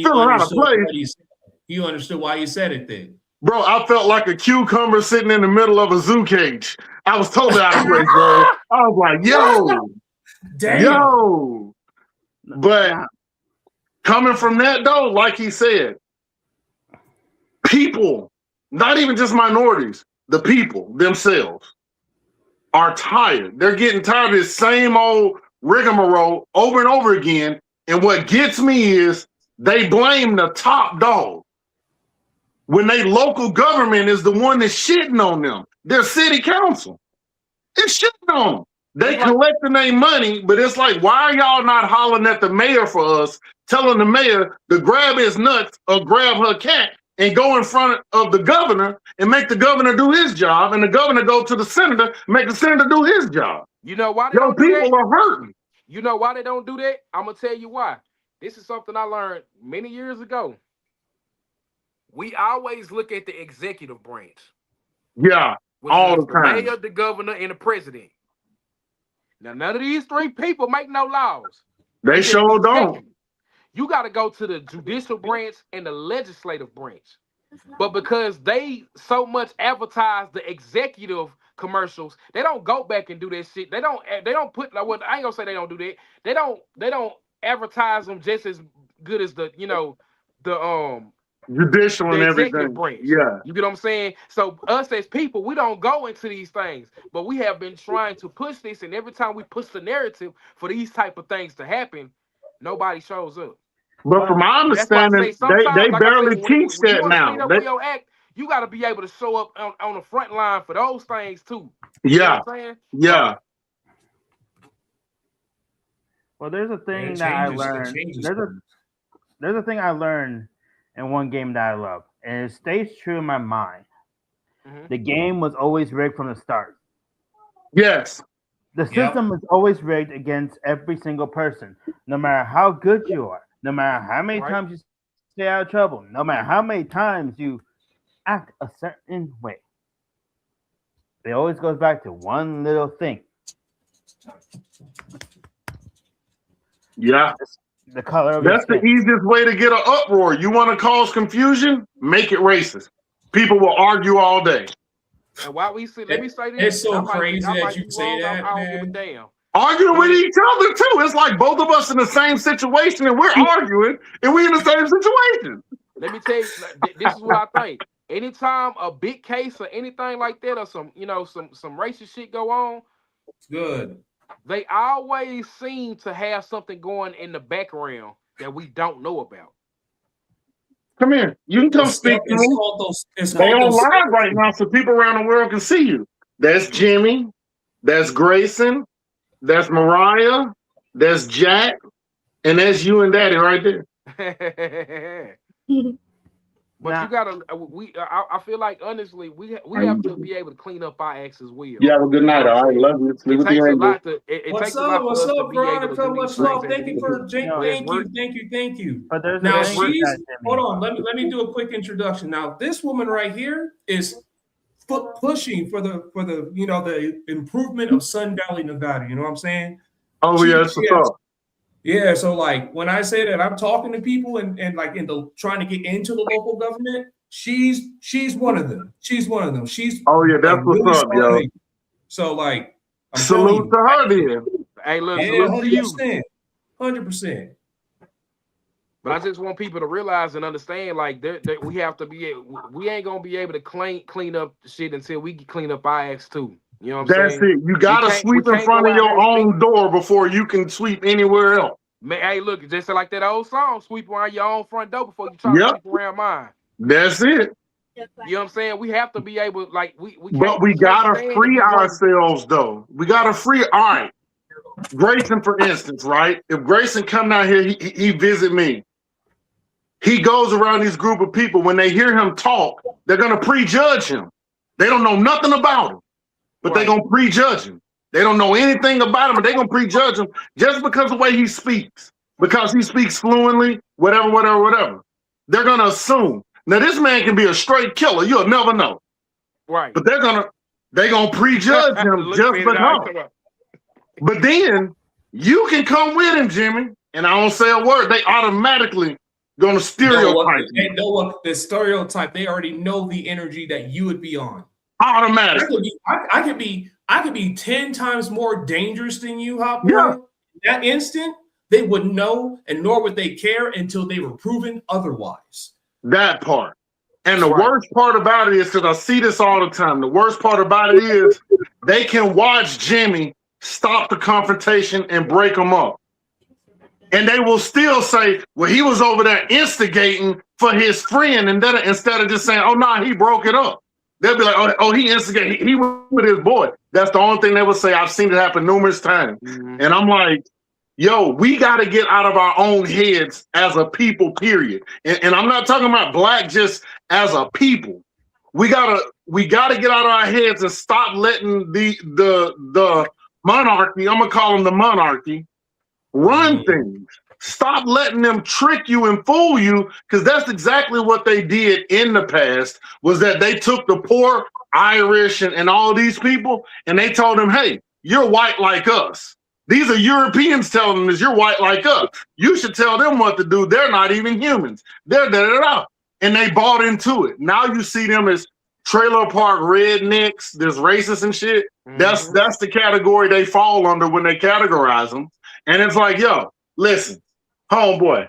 you understood why you said it then. Bro, I felt like a cucumber sitting in the middle of a zoo cage. I was totally out of place, bro. I was like, yo. But coming from that, though, like he said, people, not even just minorities, the people themselves are tired. They're getting tired of this same old rigmarole over and over again. And what gets me is they blame the top dog, when they local government is the one that's shitting on them. Their city council is shitting on them. They collecting their money, but it's like, why are y'all not hollering at the mayor for us, telling the mayor to grab his nuts or grab her cat and go in front of the governor and make the governor do his job, and the governor go to the senator, make the senator do his job? You know why they don't do that? People are hurting. You know why they don't do that? I'm going to tell you why. This is something I learned many years ago. We always look at the executive branch. Yeah, all the time. The mayor, the governor, and the president. Now, none of these three people make no laws. They sure don't. You got to go to the judicial branch and the legislative branch. But because they so much advertise the executive commercials, they don't go back and do that shit. They don't put, I ain't gonna say they don't do that. They don't advertise them just as good as the judicial and everything. Branch. Yeah. You get what I'm saying? So us as people, we don't go into these things, but we have been trying to push this, and every time we push the narrative for these type of things to happen, nobody shows up. But from my understanding, they barely teach that now. you got to be able to show up on the front line for those things too. Yeah. You know what I'm saying? Yeah. Well, there's a thing It that I changes- it learned. changes There's a thing I learned in one game that I love, and it stays true in my mind. Mhm. The game was always rigged from the start. Yes. The system is always rigged against every single person, no matter how good you are, no matter how many times you stay out of trouble, no matter how many times you act a certain way. It always goes back to one little thing. Yeah. The color of That's your the skin. easiest way to get an uproar. You want to cause confusion? Make it racist. People will argue all day. And why we see? Let me say this. It's so I might- crazy I that might you be say wrong, that, I don't give a man. damn. Arguing with each other too. It's like both of us in the same situation, and we're arguing, and we in the same situation. Let me tell you, this is what I think. Anytime a big case or anything like that, or some racist shit go on, It's good. they always seem to have something going in the background that we don't know about. Come here. You can come speak to me. They on live right now, so people around the world can see you. That's Jimmy. That's Grayson. That's Mariah. That's Jack. And that's you and Daddy right there. But you gotta. I feel like honestly, we have to be able to clean up our acts as well. You have a good night. All right, love you. It takes a lot to. It What's takes a lot up? for What's us to up, be able to Veronica? do Much these love. things. Thank you for thank you. But there's Now a thing she's with that, hold Jimmy. on. Let me do a quick introduction. Now this woman right here is pushing for the the improvement of Sun Valley, Nevada. You know what I'm saying? Oh yeah, that's what's up. Yeah, so like when I say that I'm talking to people and like trying to get into the local government, she's one of them. She's one of them. She's Oh yeah, that's what's really up, yo. smart lady. So like I'm Salute to her then. Hey, look, yeah, salute to you. 100%. But I just want people to realize and understand, like, that we have to be. We ain't gonna be able to clean up the shit until we can clean up our acts too. You know what I'm That's saying? it. You gotta sweep in front of your own door before you can sweep anywhere else. Man, hey, look, just like that old song, sweep around your own front door before you try to sweep around mine. That's it. You know what I'm saying? We have to be able, like, we can't. But we gotta free ourselves though. We gotta free. All right. Grayson, for instance, right? If Grayson come down here, he visit me. He goes around this group of people. When they hear him talk, they're gonna prejudge him. They don't know nothing about him, but they're gonna prejudge him. They don't know anything about him, but they're gonna prejudge him just because of the way he speaks. Because he speaks fluently, whatever. They're gonna assume. Now this man can be a straight killer. You'll never know. Right. But they're gonna prejudge him just because. But then you can come with him, Jimmy, and I don't say a word. They automatically gonna stereotype They know what the stereotype. They already know the energy that you would be on. Automatically. I could be 10 times more dangerous than you, Hot Boy. Yeah. In that instant, they would know, and nor would they care until they were proven otherwise. That part. And the worst part about it is, because I see this all the time, the worst part about it is they can watch Jimmy stop the confrontation and break them up. And they will still say, well, he was over there instigating for his friend, and then instead of just saying, oh, no, he broke it up. They'll be like, oh, he instigated. He was with his boy. That's the only thing they would say. I've seen it happen numerous times. And I'm like, yo, we got to get out of our own heads as a people, period. And I'm not talking about black just as a people. We gotta get out of our heads and stop letting the monarchy, I'm gonna call them the monarchy, run things. Stop letting them trick you and fool you, because that's exactly what they did in the past, was that they took the poor Irish and all these people, and they told them, hey, you're white like us. These are Europeans telling them this, you're white like us. You should tell them what to do. They're not even humans. They're da-da-da. And they bought into it. Now you see them as trailer park rednecks, there's racists and shit. That's the category they fall under when they categorize them. And it's like, yo, listen, homeboy,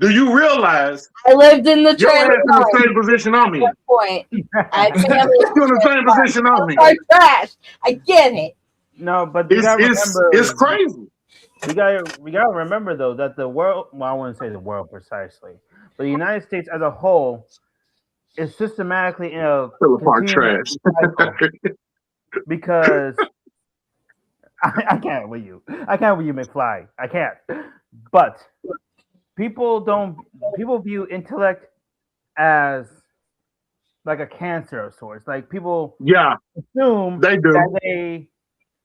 do you realize I lived in the trailer in the same position I'm in? At point. I You're in the same position I'm in. Trash. I get it. No, but you gotta remember, it's crazy. We gotta remember though that the world, well, I wouldn't say the world precisely, but the United States as a whole is systematically in a Fill apart continuous trash. cycle because I can't with you. I can't with you, McFly. I can't. But people view intellect as like a cancer of sorts. Like people Yeah, assume they do.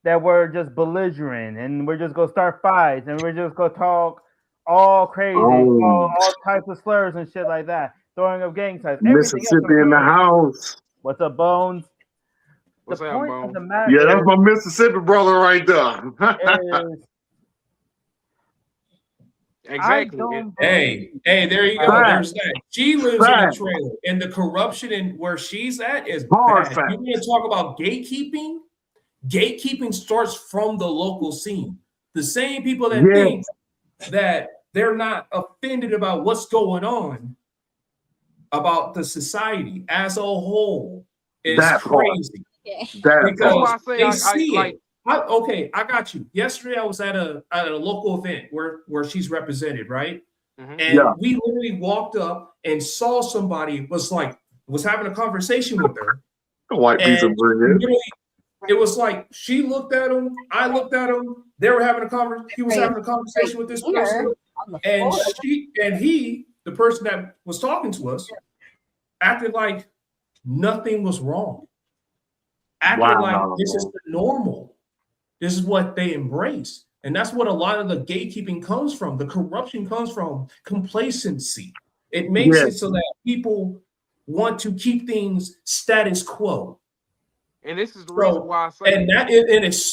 that we're just belligerent and we're just gonna start fights and we're just gonna talk all crazy, all types of slurs and shit like that, throwing up gang signs. Mississippi in the house. What's up, Bones? What's The up, point Bone? of the matter Yeah, that's my Mississippi brother right there. is Exactly. Hey, there you go. Fact. There's that. She lives in a Fact. trailer, and the corruption in where she's at is Hard bad. fact. You want to talk about gatekeeping? Gatekeeping starts from the local scene. The same people that think that they're not offended about what's going on about the society as a whole is That part. crazy. That That's why part. I say They I see like. it. Okay, I got you. Yesterday, I was at a local event where she's represented, right? Mhm. And Yeah. we literally walked up and saw somebody was having a conversation with her. The white piece of And bread. literally, it was like she looked at him, I looked at him. They were having a conversation. He was having a conversation with this person, and he, the person that was talking to us, acted like nothing was wrong. Acted like this is the normal. This is what they embrace. And that's what a lot of the gatekeeping comes from. The corruption comes from complacency. It makes it so that people want to keep things status quo. And this is the reason why I say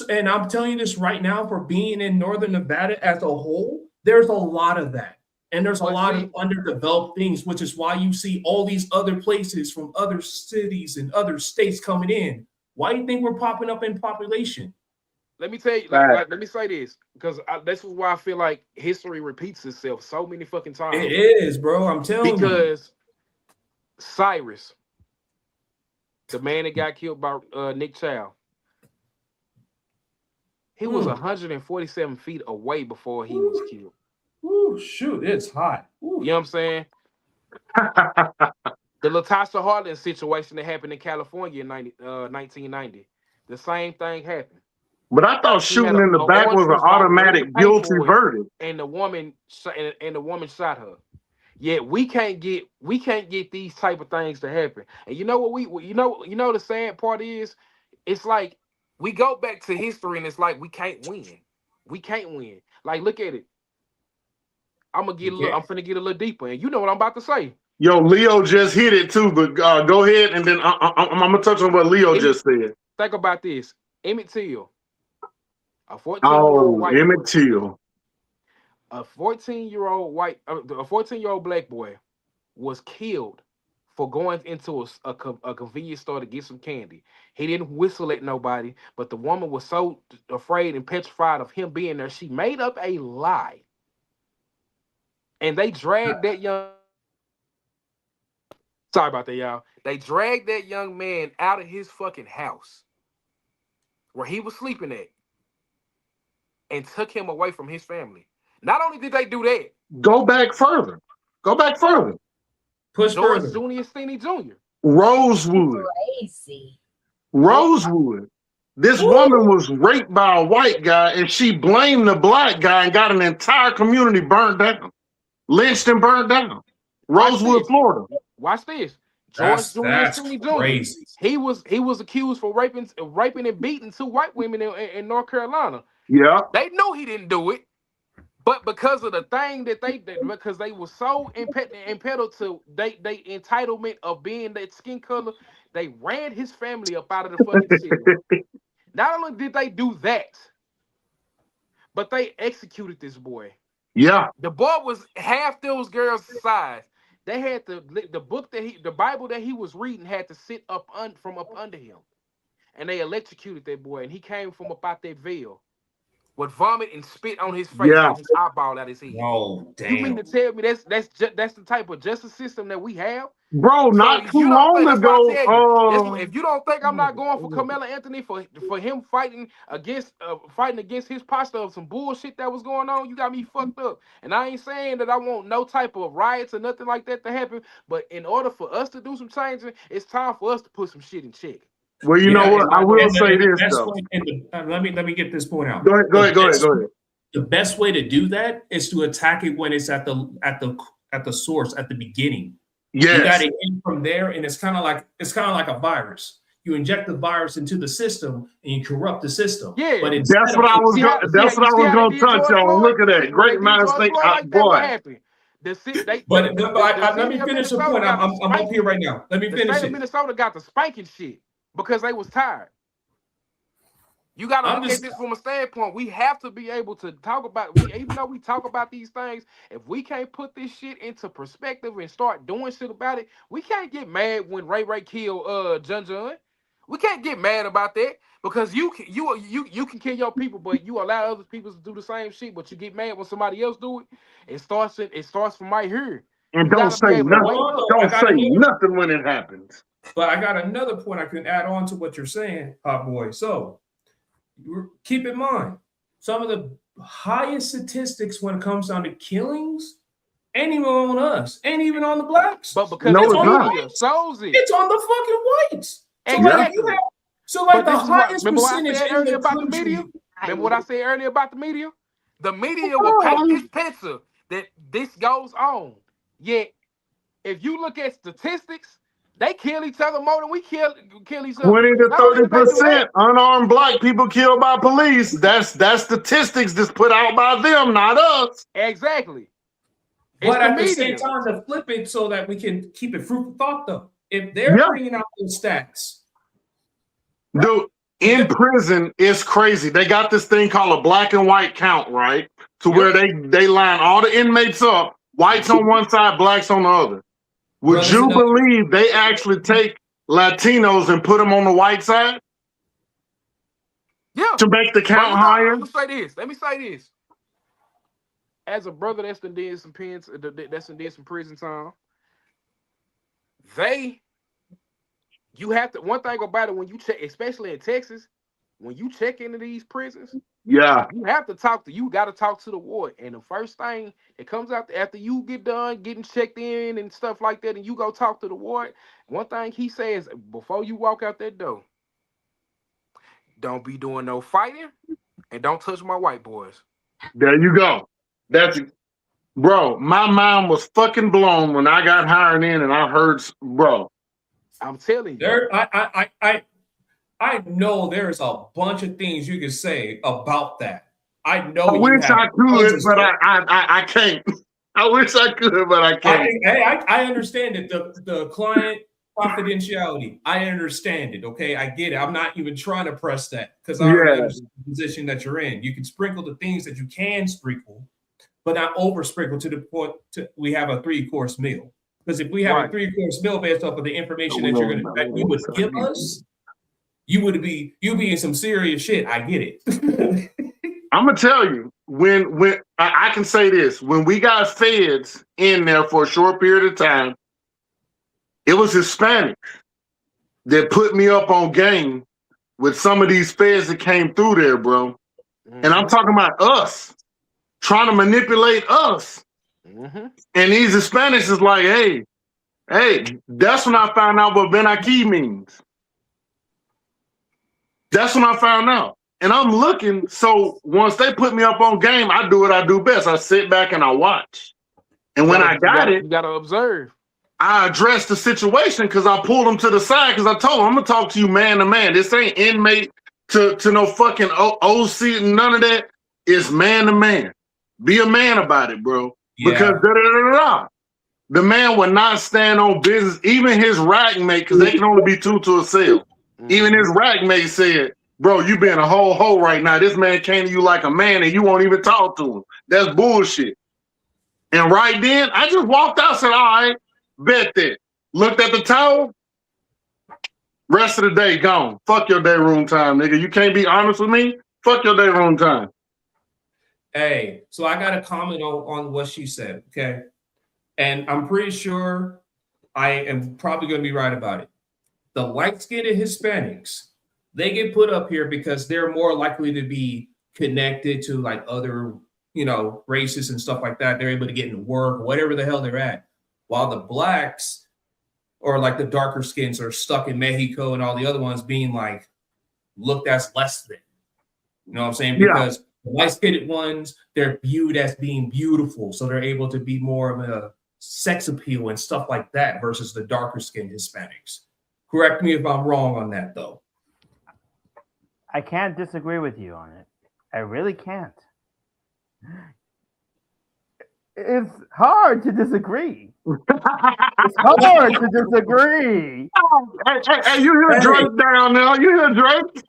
and I'm telling you this right now, for being in Northern Nevada as a whole, there's a lot of that. And there's a lot of underdeveloped things, which is why you see all these other places from other cities and other states coming in. Why do you think we're popping up in population? Let me tell you, let me say this, because this is why I feel like history repeats itself so many fucking times. It is, bro. I'm telling you. Because Cyrus, the man that got killed by Nick Chow, he was 147 feet away before he was killed. Ooh, shoot, it's hot. Ooh. You know what I'm saying? The Latasha Harlan situation that happened in California in 1990, the same thing happened. But I thought shooting in the back was an automatic guilty verdict. And the woman shot her. Yet we can't get these type of things to happen. And you know what you know the sad part is, it's like we go back to history and it's like we can't win. We can't win. Like, look at it. I'm finna get a little deeper, and you know what I'm about to say. Yo, Leo just hit it too, but go ahead, and then I'm gonna touch on what Leo just said. Think about this: Emmett Till, a 14-year-old white Emmett boy, Till, a 14-year-old black boy, was killed for going into a convenience store to get some candy. He didn't whistle at nobody, but the woman was so afraid and petrified of him being there, she made up a lie. And they dragged that young... Sorry about that, y'all. They dragged that young man out of his fucking house where he was sleeping at and took him away from his family. Not only did they do that... Go back further. Push George further. Jr. Stinney Jr. Rosewood. Crazy. Rosewood. This woman was raped by a white guy, and she blamed the black guy and got an entire community burned down. Lynched and burned down. Rosewood, Florida. Watch this. George That's Jr. crazy. He was accused for raping and beating 2 white women in North Carolina. Yeah. They know he didn't do it, but because of the thing that they did, because they were so impeded to they entitlement of being that skin color, they ran his family up out of the fucking city. Not only did they do that, but they executed this boy. Yeah. The boy was half those girls' size. They had the Bible that he was reading had to sit from up under him, and they electrocuted that boy. And he came from about that veil. would vomit and spit on his face Yeah. with his eyeball out his head. Oh, You mean damn. to tell me that's the type of justice system that we have? Bro, not So too you don't long think, that's why I tell you, ago. if you don't think I'm not going for Carmelo Anthony for him fighting against his posture of some bullshit that was going on, you got me fucked up. And I ain't saying that I want no type of riots or nothing like that to happen, but in order for us to do some changing, it's time for us to put some shit in check. Well, you know what? I will say this though. Let me get this point out. Go ahead. The best way to do that is to attack it when it's at the source, at the beginning. Yes. You got to end from there, and it's kind of like a virus. You inject the virus into the system, and you corrupt the system. Yeah, but that's what I was going to touch on. Look at that, great minds think. Boy, let me finish the point. I'm up here right now. Let me finish it. The state of Minnesota got the spanking shit because they was tired. You got to look at this from a standpoint. We have to be able to talk about, even though we talk about these things, if we can't put this shit into perspective and start doing shit about it, we can't get mad when Ray killed John. We can't get mad about that because you can kill your people, but you allow other people to do the same shit, but you get mad when somebody else do it. It starts from right here. And don't say nothing. Don't say nothing when it happens. But I got another point I can add on to what you're saying, Hot Boy. So keep in mind, some of the highest statistics when it comes down to killings ain't even on us, ain't even on the blacks. But because no, it's on not. It's on the fucking whites. Exactly. So like the highest percentage in the country. Remember what I said earlier about the media? The media will paint this picture that this goes on. Yet, if you look at statistics, they kill each other more than we kill each other. 20 to 30% unarmed black people killed by police. That's statistics that's put out by them, not us. Exactly. But at the same time, to flip it so that we can keep it fruitful thought, though. If they're bringing out those stats, dude, in prison, it's crazy. They got this thing called a black and white count, right? To where they line all the inmates up, whites on one side, blacks on the other. Would you believe they actually take Latinos and put them on the white side? Yeah. To make the count higher? Let me say this. As a brother that's did some prison time, you have to, one thing about it, when you check, especially in Texas, when you check into these prisons, you got to talk to the ward. And the first thing that comes out after you get done getting checked in and stuff like that, and you go talk to the ward, one thing he says before you walk out that door: don't be doing no fighting and don't touch my white boys. There you go. Bro, my mind was fucking blown when I got hired in and I heard, bro. I'm telling you. I know there's a bunch of things you can say about that. I know. I wish I could, but I can't. I wish I could, but I can't. I understand it. The client confidentiality. I understand it. Okay, I get it. I'm not even trying to press that because I understand the position that you're in. You can sprinkle the things that you can sprinkle, but not over sprinkle to the point we have a 3-course meal. Because if we have a 3-course meal based off of the information that you would give us, you'd be in some serious shit. I get it. I'm gonna tell you, when I can say this, when we got feds in there for a short period of time, it was Hispanics that put me up on game with some of these feds that came through there, bro. Mm-hmm. And I'm talking about us trying to manipulate us. Mm-hmm. And these Hispanics is like, hey, that's when I found out what Ben Aki means. That's when I found out. And I'm looking, so once they put me up on game, I do what I do best. I sit back and I watch. And when I got it, you gotta observe. I addressed the situation because I pulled them to the side because I told them, I'm gonna talk to you man to man. This ain't inmate to no fucking OC and none of that. It's man to man. Be a man about it, bro. Yeah. Because the man would not stand on business. Even his rack mate, because they can only be 2 to a cell. Mm-hmm. Even his rack mate said, bro, you being a whole hoe right now. This man came to you like a man and you won't even talk to him. That's bullshit. And right then, I just walked out and said, all right, bet that. Looked at the towel. Rest of the day gone. Fuck your day room time, nigga. You can't be honest with me? Fuck your day room time. Hey, so I got to comment on what she said, okay? And I'm pretty sure I am probably going to be right about it. The light-skinned Hispanics, they get put up here because they're more likely to be connected to like other, races and stuff like that. They're able to get into work, whatever the hell they're at. While the blacks or like the darker skins are stuck in Mexico and all the other ones being like looked as less than. You know what I'm saying? Because the light-skinned ones, they're viewed as being beautiful. So they're able to be more of a sex appeal and stuff like that versus the darker skinned Hispanics. Correct me if I'm wrong on that, though. I can't disagree with you on it. I really can't. It's hard to disagree. It's hard to disagree. Hey, you hear Drake down there? You hear Drake?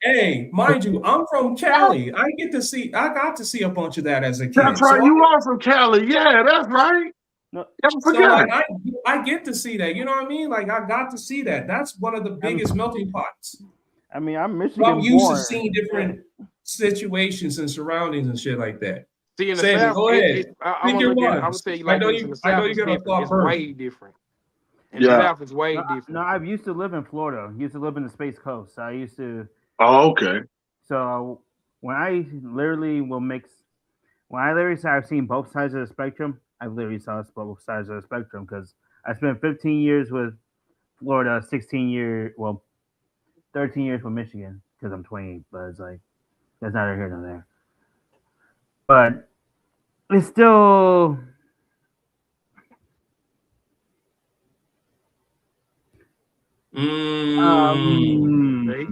Hey, mind you, I'm from Cali. I got to see a bunch of that as a kid. That's right. You are from Cali. Yeah, that's right. No, so like, I get to see that. You know what I mean? Like I got to see that. That's one of the biggest melting pots. I mean, I'm Michigan. I'm used to seeing different situations and surroundings and shit like that. See, in the Sam, South, go ahead. I'm gonna tell you like this. In the South, it's way different. In the South, it's way different. No, I've used to live in Florida. I used to live in the Space Coast. I used to. Oh, okay. So when I literally say I've seen both sides of the spectrum, I literally saw both sides of the spectrum because I spent 15 years with Florida, 13 years with Michigan because I'm 28. But it's like that's neither here nor there. But it's still. They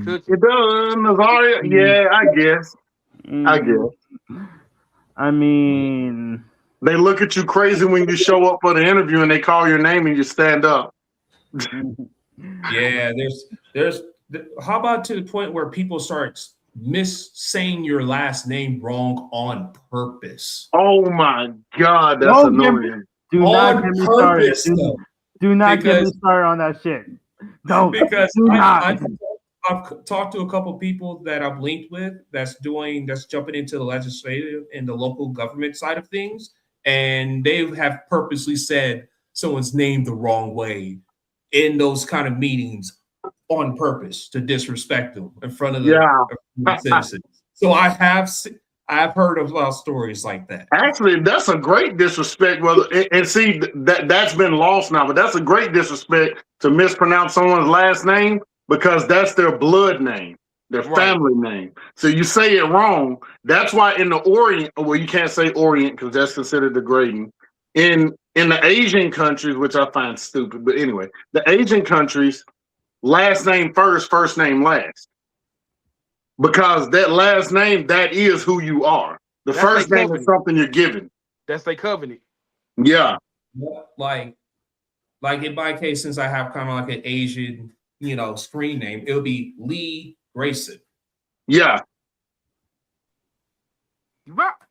cook it does, Nazaria. Yeah, I guess. I mean, they look at you crazy when you show up for the interview and they call your name and you stand up. Yeah, there's. How about to the point where people start saying your last name wrong on purpose? Oh my God, that's annoying. Do not get me started. Do not get me started on that shit. No, because I've talked to a couple people that I've linked with that's jumping into the legislative and the local government side of things, and they have purposely said someone's name the wrong way in those kind of meetings on purpose to disrespect them in front of the citizens. So I've heard of a lot of stories like that. Actually, that's a great disrespect. Well, and see that's been lost now, but that's a great disrespect to mispronounce someone's last name because that's their blood name, their family name. So you say it wrong. That's why in the Orient, well, you can't say Orient because that's considered degrading. In the Asian countries, which I find stupid, but anyway, the Asian countries, last name first name last. Because that last name, that is who you are. That's first name covenant. Is something you're given. That's their covenant. Yeah. Like in my case, since I have kind of like an Asian, screen name, it'll be Lee Grayson. Yeah.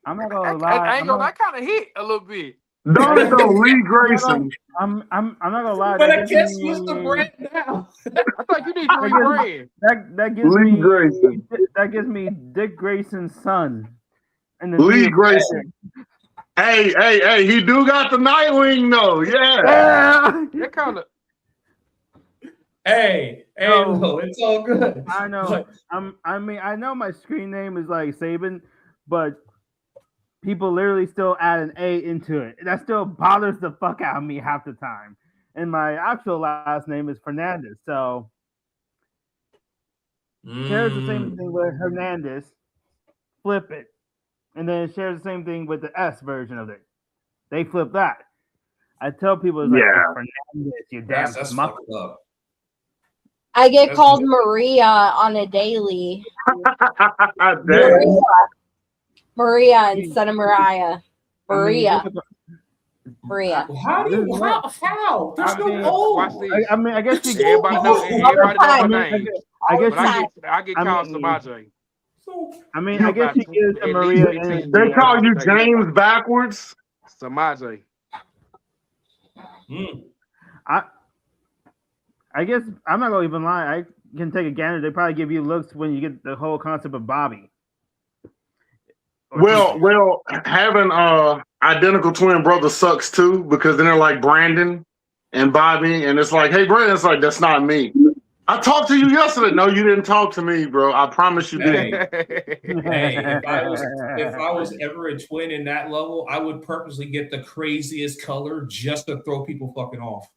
I'm not gonna lie. That kind of hit a little bit. No, Lee Grayson. I'm not gonna lie. But I guess what's the brand now? I thought you need to rebrand. That gives Lee me Grayson. That gives me Dick Grayson's son. And Lee Grayson. Hey, he do got the Nightwing though. Yeah. That kind of. Hey, no, it's all good. I know. I know my screen name is like Saban, but people literally still add an A into it. That still bothers the fuck out of me half the time. And my actual last name is Fernandez. So shares the same thing with Hernandez. Flip it. And then it shares the same thing with the S version of it. They flip that. I tell people it's like Fernandez, you damn that's muffin. fucked up. I get called Maria on a daily. Maria instead of Mariah. Maria. How? There's no O. I mean, I guess you everybody know my name. I get called Samaje. I mean, I guess you give to Maria. They call you James backwards. Samaje. I guess I'm not gonna even lie. I can take a gander. They probably give you looks when you get the whole concept of Bobby. Well, having identical twin brothers sucks too, because then they're like Brandon and Bobby, and it's like, hey, Brandon, it's like, that's not me. I talked to you yesterday. No, you didn't talk to me, bro. I promise you didn't. Hey, if I was ever a twin in that level, I would purposely get the craziest color just to throw people fucking off.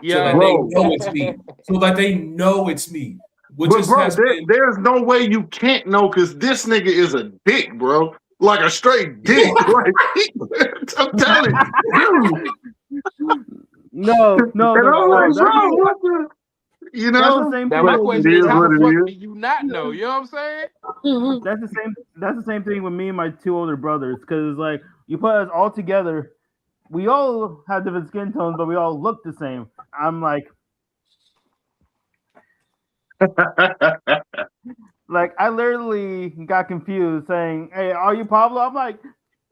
Yeah, so that they know it's me. So that they know it's me. But bro, there's no way you can't know, because this nigga is a dick, bro. Like a straight dick. Like, I'm telling you. No. You know, now my question is, how the fuck do you not know? You know what I'm saying? That's the same thing with me and my two older brothers, because it's like you put us all together, we all have different skin tones, but we all look the same. I'm like, I literally got confused, saying, "Hey, are you Pablo?" I'm like,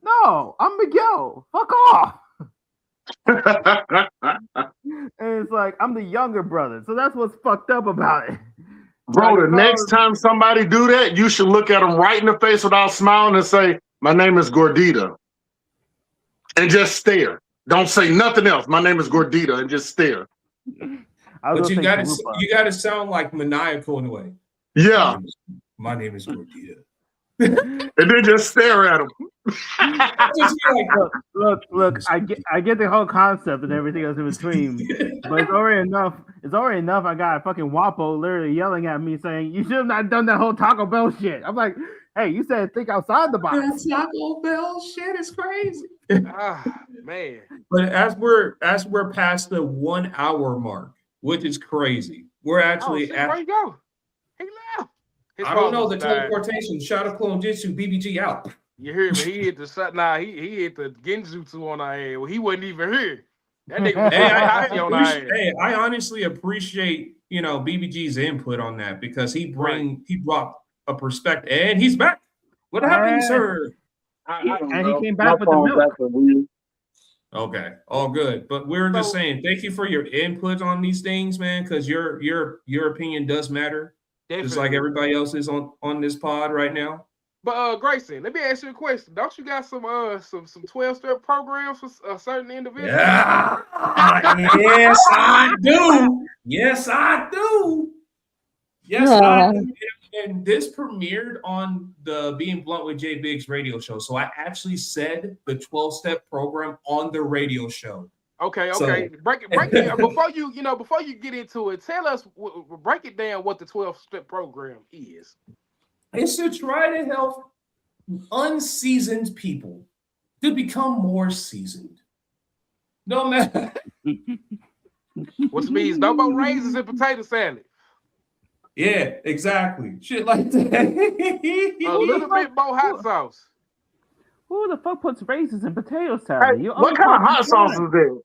"No, I'm Miguel. Fuck off." And it's like, I'm the younger brother, so that's what's fucked up about it. Bro, the next time somebody do that, you should look at them right in the face without smiling and say, "My name is Gordita," and just stare. Don't say nothing else. "My name is Gordita," and just stare. But you gotta sound like maniacal in a way. Yeah. My name is Gordita. And then just stare at them. Look, I get the whole concept and everything else in between, but it's already enough. I got a fucking Wapo literally yelling at me saying, "You should have not done that whole Taco Bell shit." I'm like, "Hey, you said think outside the box." Taco Bell shit is crazy. Man. But as we're past the 1 hour mark, which is crazy, we're actually at. Where you go? He left. I don't know the teleportation. Shadow Clone Jitsu BBG out. You hear me? He hit the shot. Nah, he hit the Genjutsu on our head. Well, he wasn't even here. That nigga was I honestly appreciate BBG's input on that, because he brought a perspective, and he's back. What happened, sir? He came back with the milk. Okay, all good. But we're just saying, thank you for your input on these things, man, because your opinion does matter. Definitely. Just like everybody else is on this pod right now. But Grayson, let me ask you a question. Don't you got some 12-step programs for certain individuals? Yeah. Yes, I do. Yes, I do. Yes, I do. And this premiered on the Being Blunt with Jay Biggs radio show. So I actually said the 12-step program on the radio show. Okay. So, break it before you get into it. Tell us, break it down what the 12-step program is. It's to try to help unseasoned people to become more seasoned. No matter. Which means no more raisins and potato salad. Yeah, exactly. Shit like that. A little bit more hot sauce. Who the fuck puts raisins in potato salad? Hey, what kind of hot sauce is there?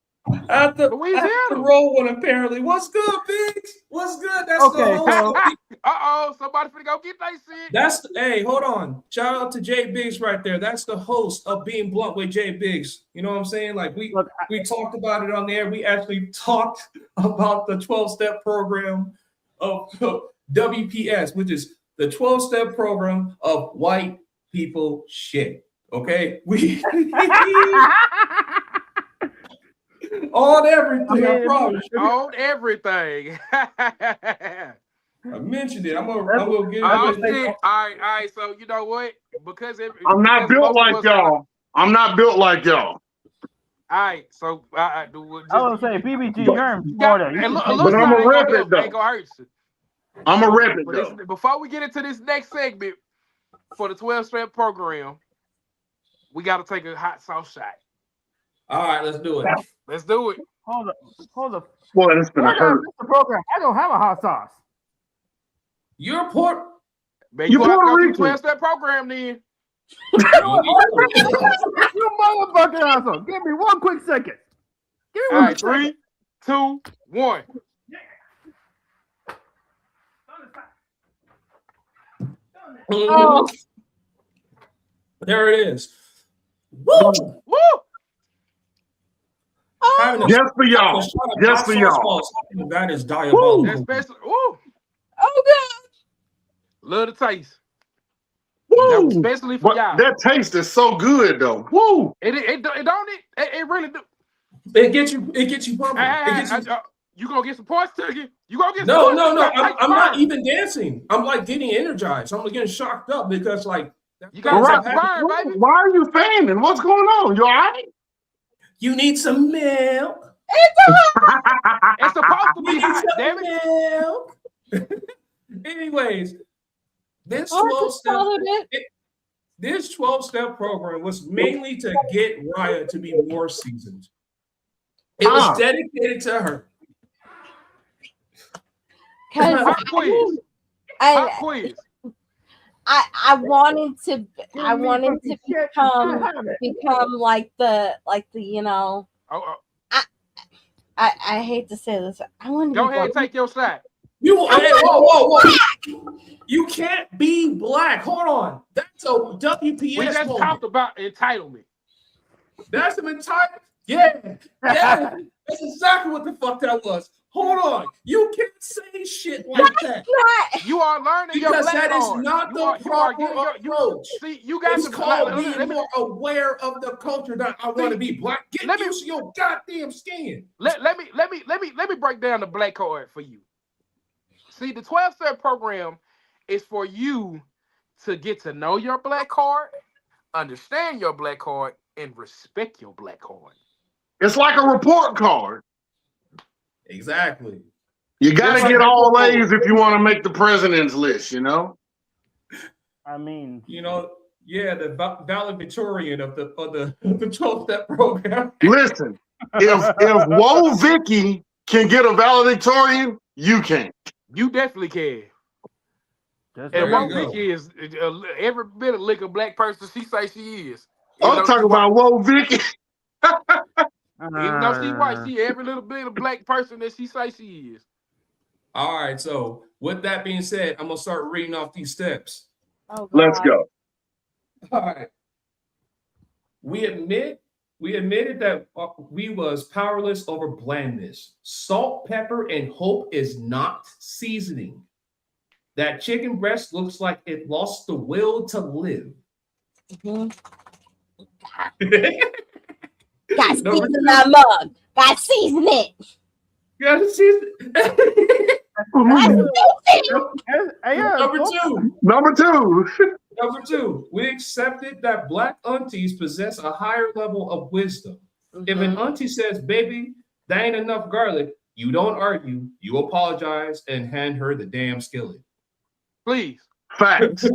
At the roll one, apparently. What's good, Biggs? What's good? That's the host. Somebody finna go get that shit. Hey, hold on. Shout out to Jay Biggs right there. That's the host of Being Blunt with Jay Biggs. You know what I'm saying? Like we talked about it on there. We actually talked about the 12-step program of WPS, which is the 12-step program of white people shit. Okay? We on everything, I promise. On everything. I mentioned it. I'm gonna get it. All right. So you know what? Because I'm not built like y'all. I'm not built like y'all. All right. So I was saying BBG, you're in Florida. But I'm a rep it though. Ain't gonna hurt you. I'm a rep it though. Before we get into this next segment for the 12-step program, we got to take a hot sauce shot. All right, let's do it. Let's do it. Hold up. Boy, that's gonna hurt. The program. I don't have a hot sauce. You're Puerto. Man, you Puerto Rican. 12-step program then. You motherfucking asshole. Give me 1 quick second. Give me 1 3, 2, 1. Oh. There it is. Woo! Woo! Just for y'all. Just for y'all. That is diabolical. Especially, woo! Oh, God. Love the taste. Woo! Woo! especially for But y'all. that taste is so good though. Woo! It don't it really do. It gets you pumping. You gonna get some points, Tookie? You gonna get No, some no, no. points? I'm not even dancing. I'm like getting energized. I'm getting shocked up because like You got Right. to burn, baby. Why are you fanning? What's going on? You all right? you need some milk. It's supposed to be You need hot, damn it. some milk. Anyways, this Or 12 just step followed it. this 12-step program was mainly to get Raya to be more seasoned. It was dedicated to her. Because Pop quiz. Pop quiz. I wanted to become like the you know. I hate to say this. I want to Go be ahead and black. take your shot. Whoa. You can't be black. Hold on. That's a WPS We just moment. talked about entitlement. That's an entire yeah. That's exactly what the fuck that was. Hold on. You can't say shit like that. You are learning Because your black that is card. not the proper approach. See, you got It's to called being more aware of the culture that I want to be black. Get used to your goddamn skin. Let me break down the black card for you. See, the 12-step program is for you to get to know your black card, understand your black card, and respect your black card. It's like a report card. Exactly. You got to get all A's if you want to make the president's list, you know? I mean, You know, yeah, the valedictorian of the 12-step program. Listen, if Woe Vicky can get a valedictorian, you can. You definitely can. just And There Woe you go. Vicky is every bit of lick a black person she say she is. I'm talking about Woe Vicky. Even though she white, she every little bit of black person that she say she is. All right, so with that being said, I'm gonna start reading off these steps. Oh, God. Let's go. All right. We admitted that we was powerless over blandness. Salt, pepper, and hope is not seasoning. That chicken breast looks like it lost the will to live. Mhm. Got season that mug. Got season it. You gotta season. Number two, we accepted that black aunties possess a higher level of wisdom. If an auntie says, baby, that ain't enough garlic, you don't argue, you apologize, and hand her the damn skillet. Please. Facts. You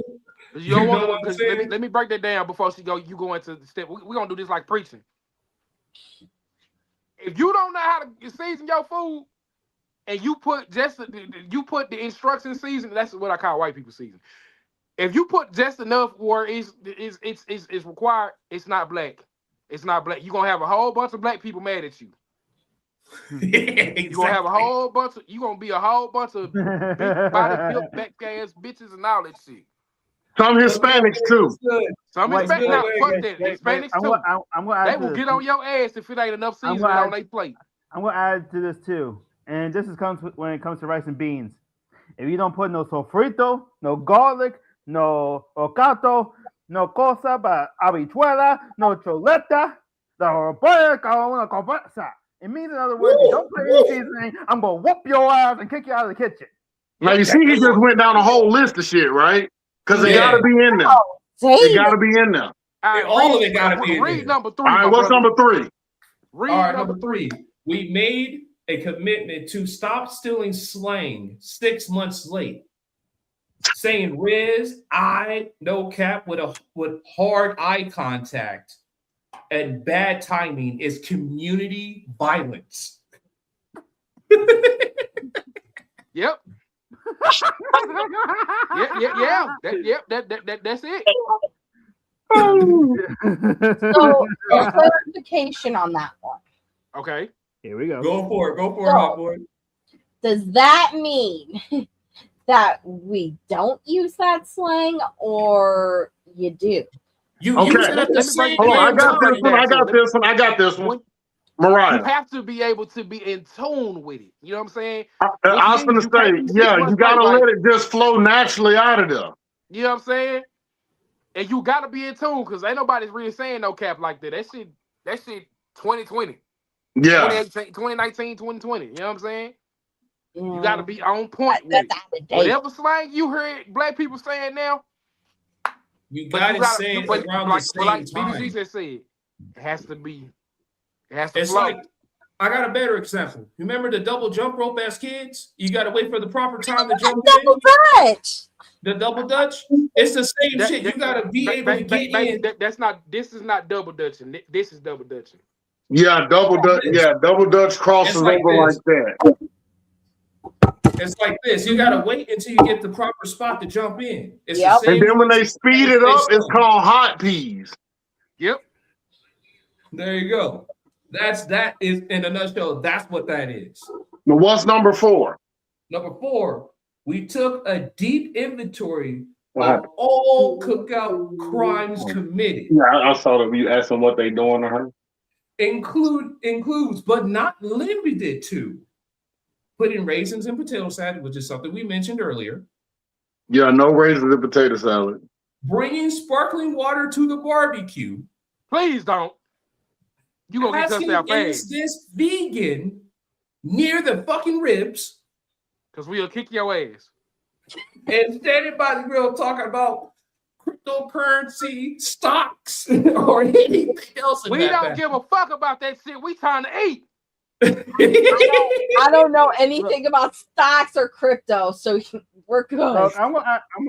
don't You know want what I'm to, saying? let me break that down before you go into the step. We're gonna do this like preaching. If you don't know how to season your food and you put the instruction season, that's what I call white people season. If you put just enough where it's required, it's not black. It's not black. You're gonna have a whole bunch of black people mad at you. You're gonna have a whole bunch of be a whole bunch of big body built back ass bitches and all that shit. Some Hispanics too. Some Hispanics, now, fuck that. Hispanics too. I'm gonna They will get on your ass if it ain't enough seasoning on their plate. I'm gonna add to this too, and this is when it comes to rice and beans. If you don't put no sofrito, no garlic, no ocato, no cosa para habichuela, no choleta, it means, in other words, you don't put any seasoning, I'm gonna whoop your ass and kick you out of the kitchen. Now you see, he just went down a whole list of shit, right? Because it gotta be in there. It gotta be in there. All of it gotta be in there. Read number 3. All right, what's number 3? Read All right, number number 3. We made a commitment to stop stealing slang 6 months late. Saying Riz, no cap with hard eye contact and bad timing is community violence. Yep. That's it. So, clarification on that one. Okay. Here we go. Go for it, hot boy. Does that mean that we don't use that slang, or you do? You Okay. use it at the same Hold on, I got time. this one. Mariah. You have to be able to be in tune with it. You know what I'm saying? I was going to say, yeah, you got to let it just flow naturally out of there. You know what I'm saying? And you gotta be in tune because ain't nobody's really saying no cap like that. That shit 2020. Yeah. 2019, 2020. You know what I'm saying? Yeah. You gotta be on point with That's it. out of date. Whatever slang you heard black people saying now, You but gotta say it around the same like time. BBC just said, it has to be. It has to It's flow. like, I got a better example. Remember the double jump rope as kids? You got to wait for the proper time to jump in. Double Dutch. The double dutch. It's the same shit. You got to be able to get in. This is not double dutching. This is double dutching. Yeah, double Dutch. Yeah, double Dutch crosses It's like over this. like that. It's like this. You got to wait until you get the proper spot to jump in. It's Yep. the same. And then when they speed it up, it's called hot peas. Yep. There you go. That is in a nutshell. That's what that is. Now, what's number 4? Number 4, we took a deep inventory Wow. of all cookout crimes committed. Yeah, I saw that you asked them what they doing to her. Includes, but not limited to, putting raisins in potato salad, which is something we mentioned earlier. Yeah, no raisins in potato salad. Bringing sparkling water to the barbecue. Please don't. You gonna get cussed out fast. This vegan near the fucking ribs. Because we'll kick your ass. And standing by the grill talking about cryptocurrency, stocks, or anything else. We don't give a fuck about that shit. We trying to eat. I don't know anything about stocks or crypto, so we're good. I'm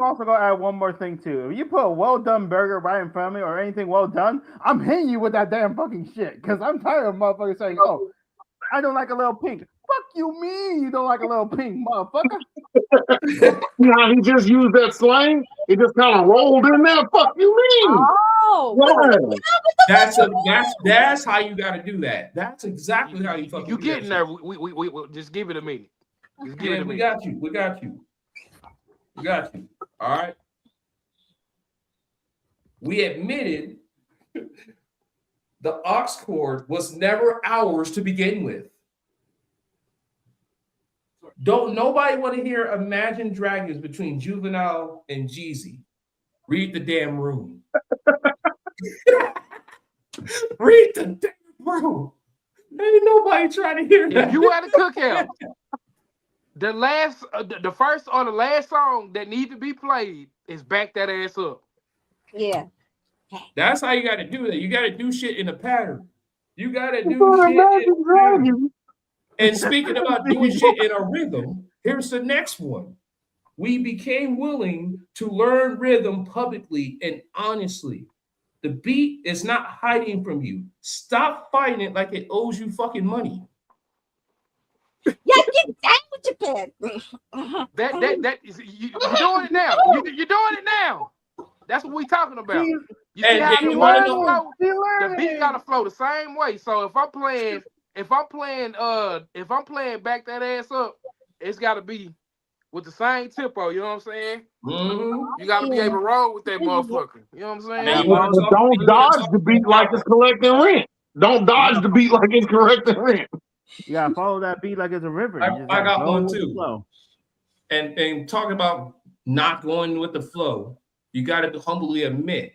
also gonna add one more thing too. If you put a well done burger right in front of me or anything well done, I'm hitting you with that damn fucking shit because I'm tired of motherfuckers saying, "Oh, I don't like a little pink." Fuck you, mean you don't like a little pink, motherfucker? Nah, he just used that slang. He just kind of rolled in there. Fuck you, mean? Oh, Yeah. That's how you got to do that. That's exactly how you fucking. You do getting that there? We just give it a minute. Just give Yeah, it a we minute. got you. We got you. We got you. All right. We admitted the aux cord was never ours to begin with. Don't nobody want to hear Imagine Dragons between Juvenile and Jeezy. Read the damn room. Read the damn room. Ain't nobody trying to hear that. If you at a cookout, the first or the last song that needs to be played is "Back That Ass Up." yeah. That's how you got to do that. You got to do shit in a pattern. You got to do shit in a pattern. And speaking about doing shit in a rhythm, here's the next one. We became willing to learn rhythm publicly and honestly. The beat is not hiding from you. Stop fighting it like it owes you fucking money. Yeah, get down with your pen. That is you're doing it now. You're doing it now. That's what we talking about. You see And how you the wanna words know- flow? The beat gotta flow the same way. So if I'm playing Back That Ass Up, it's gotta be with the same tempo, you know what I'm saying? Mhm. You gotta be able to roll with that motherfucker. You know what I'm saying? Now, But don't dodge the beat like it's collecting rent. Don't dodge the beat like it's collecting rent. You gotta follow that beat like it's a river. You just I gotta got go one with the too. flow. And talk about not going with the flow. You got to humbly admit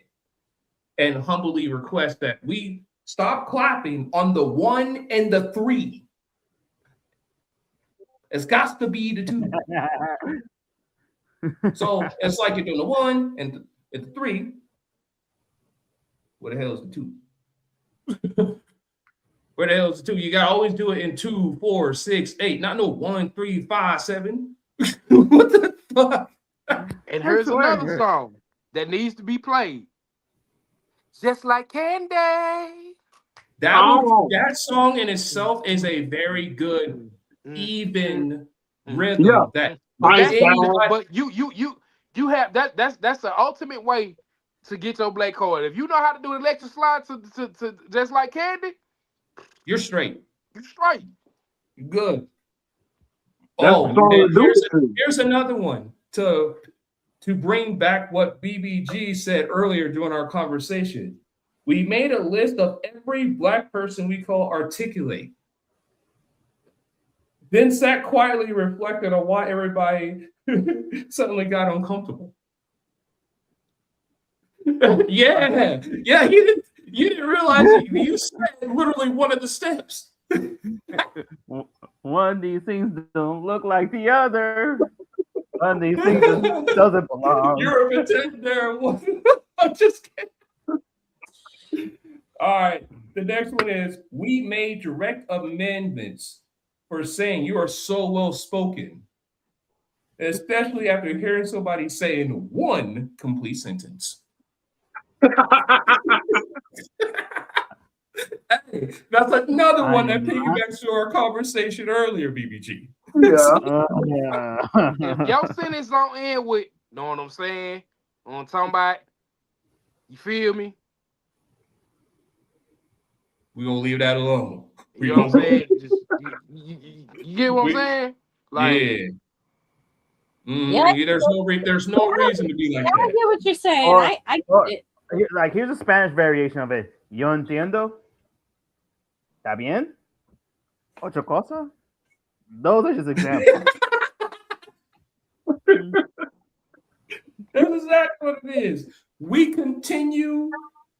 and humbly request that we stop clapping on the 1 and the 3. It's got to be the 2. So it's like you're doing the 1 and the 3. Where the hell is the 2? Where the hell is the 2? You gotta always do it in 2, 4, 6, 8. Not no 1, 3, 5, 7. What the fuck? And here's another song that needs to be played. Just Like Candy. That song in itself is a very good even rhythm. Yeah. But you have that's the ultimate way to get your black card. If you know how to do electric slide to Just Like Candy, You're straight. you're straight. You're good. That's Oh, the song and to do. here's another one to bring back what BBG said earlier during our conversation. We made a list of every black person we call articulate. Then sat quietly reflected on why everybody suddenly got uncomfortable. Yeah. You didn't realize you said literally one of the steps. One of these things don't look like the other. One of these things doesn't belong. You're a pretender. I'm just kidding. All right. The next one is we made direct amendments for saying you are so well spoken, especially after hearing somebody say in one complete sentence. Hey, that's another one that piggybacks to our conversation earlier, BBG. Yeah. If your sentence don't end with, know what I'm saying? Know what I'm talking about? You feel me? We're gonna leave that alone. You know what I'm saying? Just, you get what I'm saying? Like, yeah. There's no reason to be like I that. get what you're saying. Or- I get or- it. Like, here's a Spanish variation of it. Yo entiendo. ¿Está bien? Otra cosa? Those are just examples. That's exactly what it is. We continue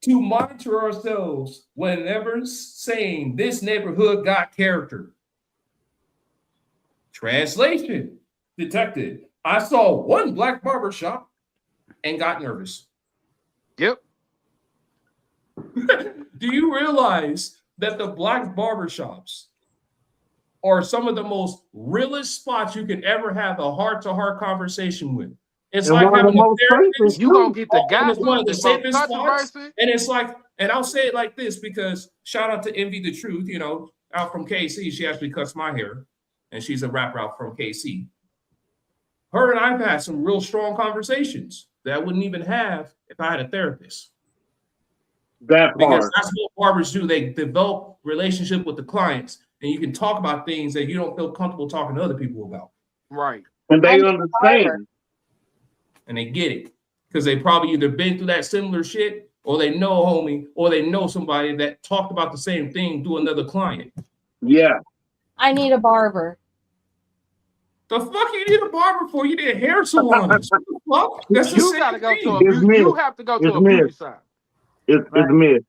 to monitor ourselves whenever saying this neighborhood got character. Translation detected. I saw one black barber shop and got nervous. yep. Do you realize that the black barbershops are some of the most realest spots you can ever have a heart-to-heart conversation with? It's And like one of having the a most therapist. safest, You gonna get the And guy it's one of the safest spots. controversy. And it's like, and I'll say it like this because shout out to Envy the Truth, out from KC. She actually cuts my hair, and she's a rapper out from KC. Her and I've had some real strong conversations that I wouldn't even have if I had a therapist. that Because part. that's what barbers do. They develop relationship with the clients, and you can talk about things that you don't feel comfortable talking to other people about. Right. And they I'm a understand. And they get it because they probably either been through that similar shit, or they know a homie, or they know somebody that talked about the same thing to another client. Yeah. I need a barber. The fuck you need a barber for? You need a hair salon. What the fuck? That's the You same gotta go thing. to a It's beauty. me. You have to go to It's a me. beauty shop. It's Right. mid.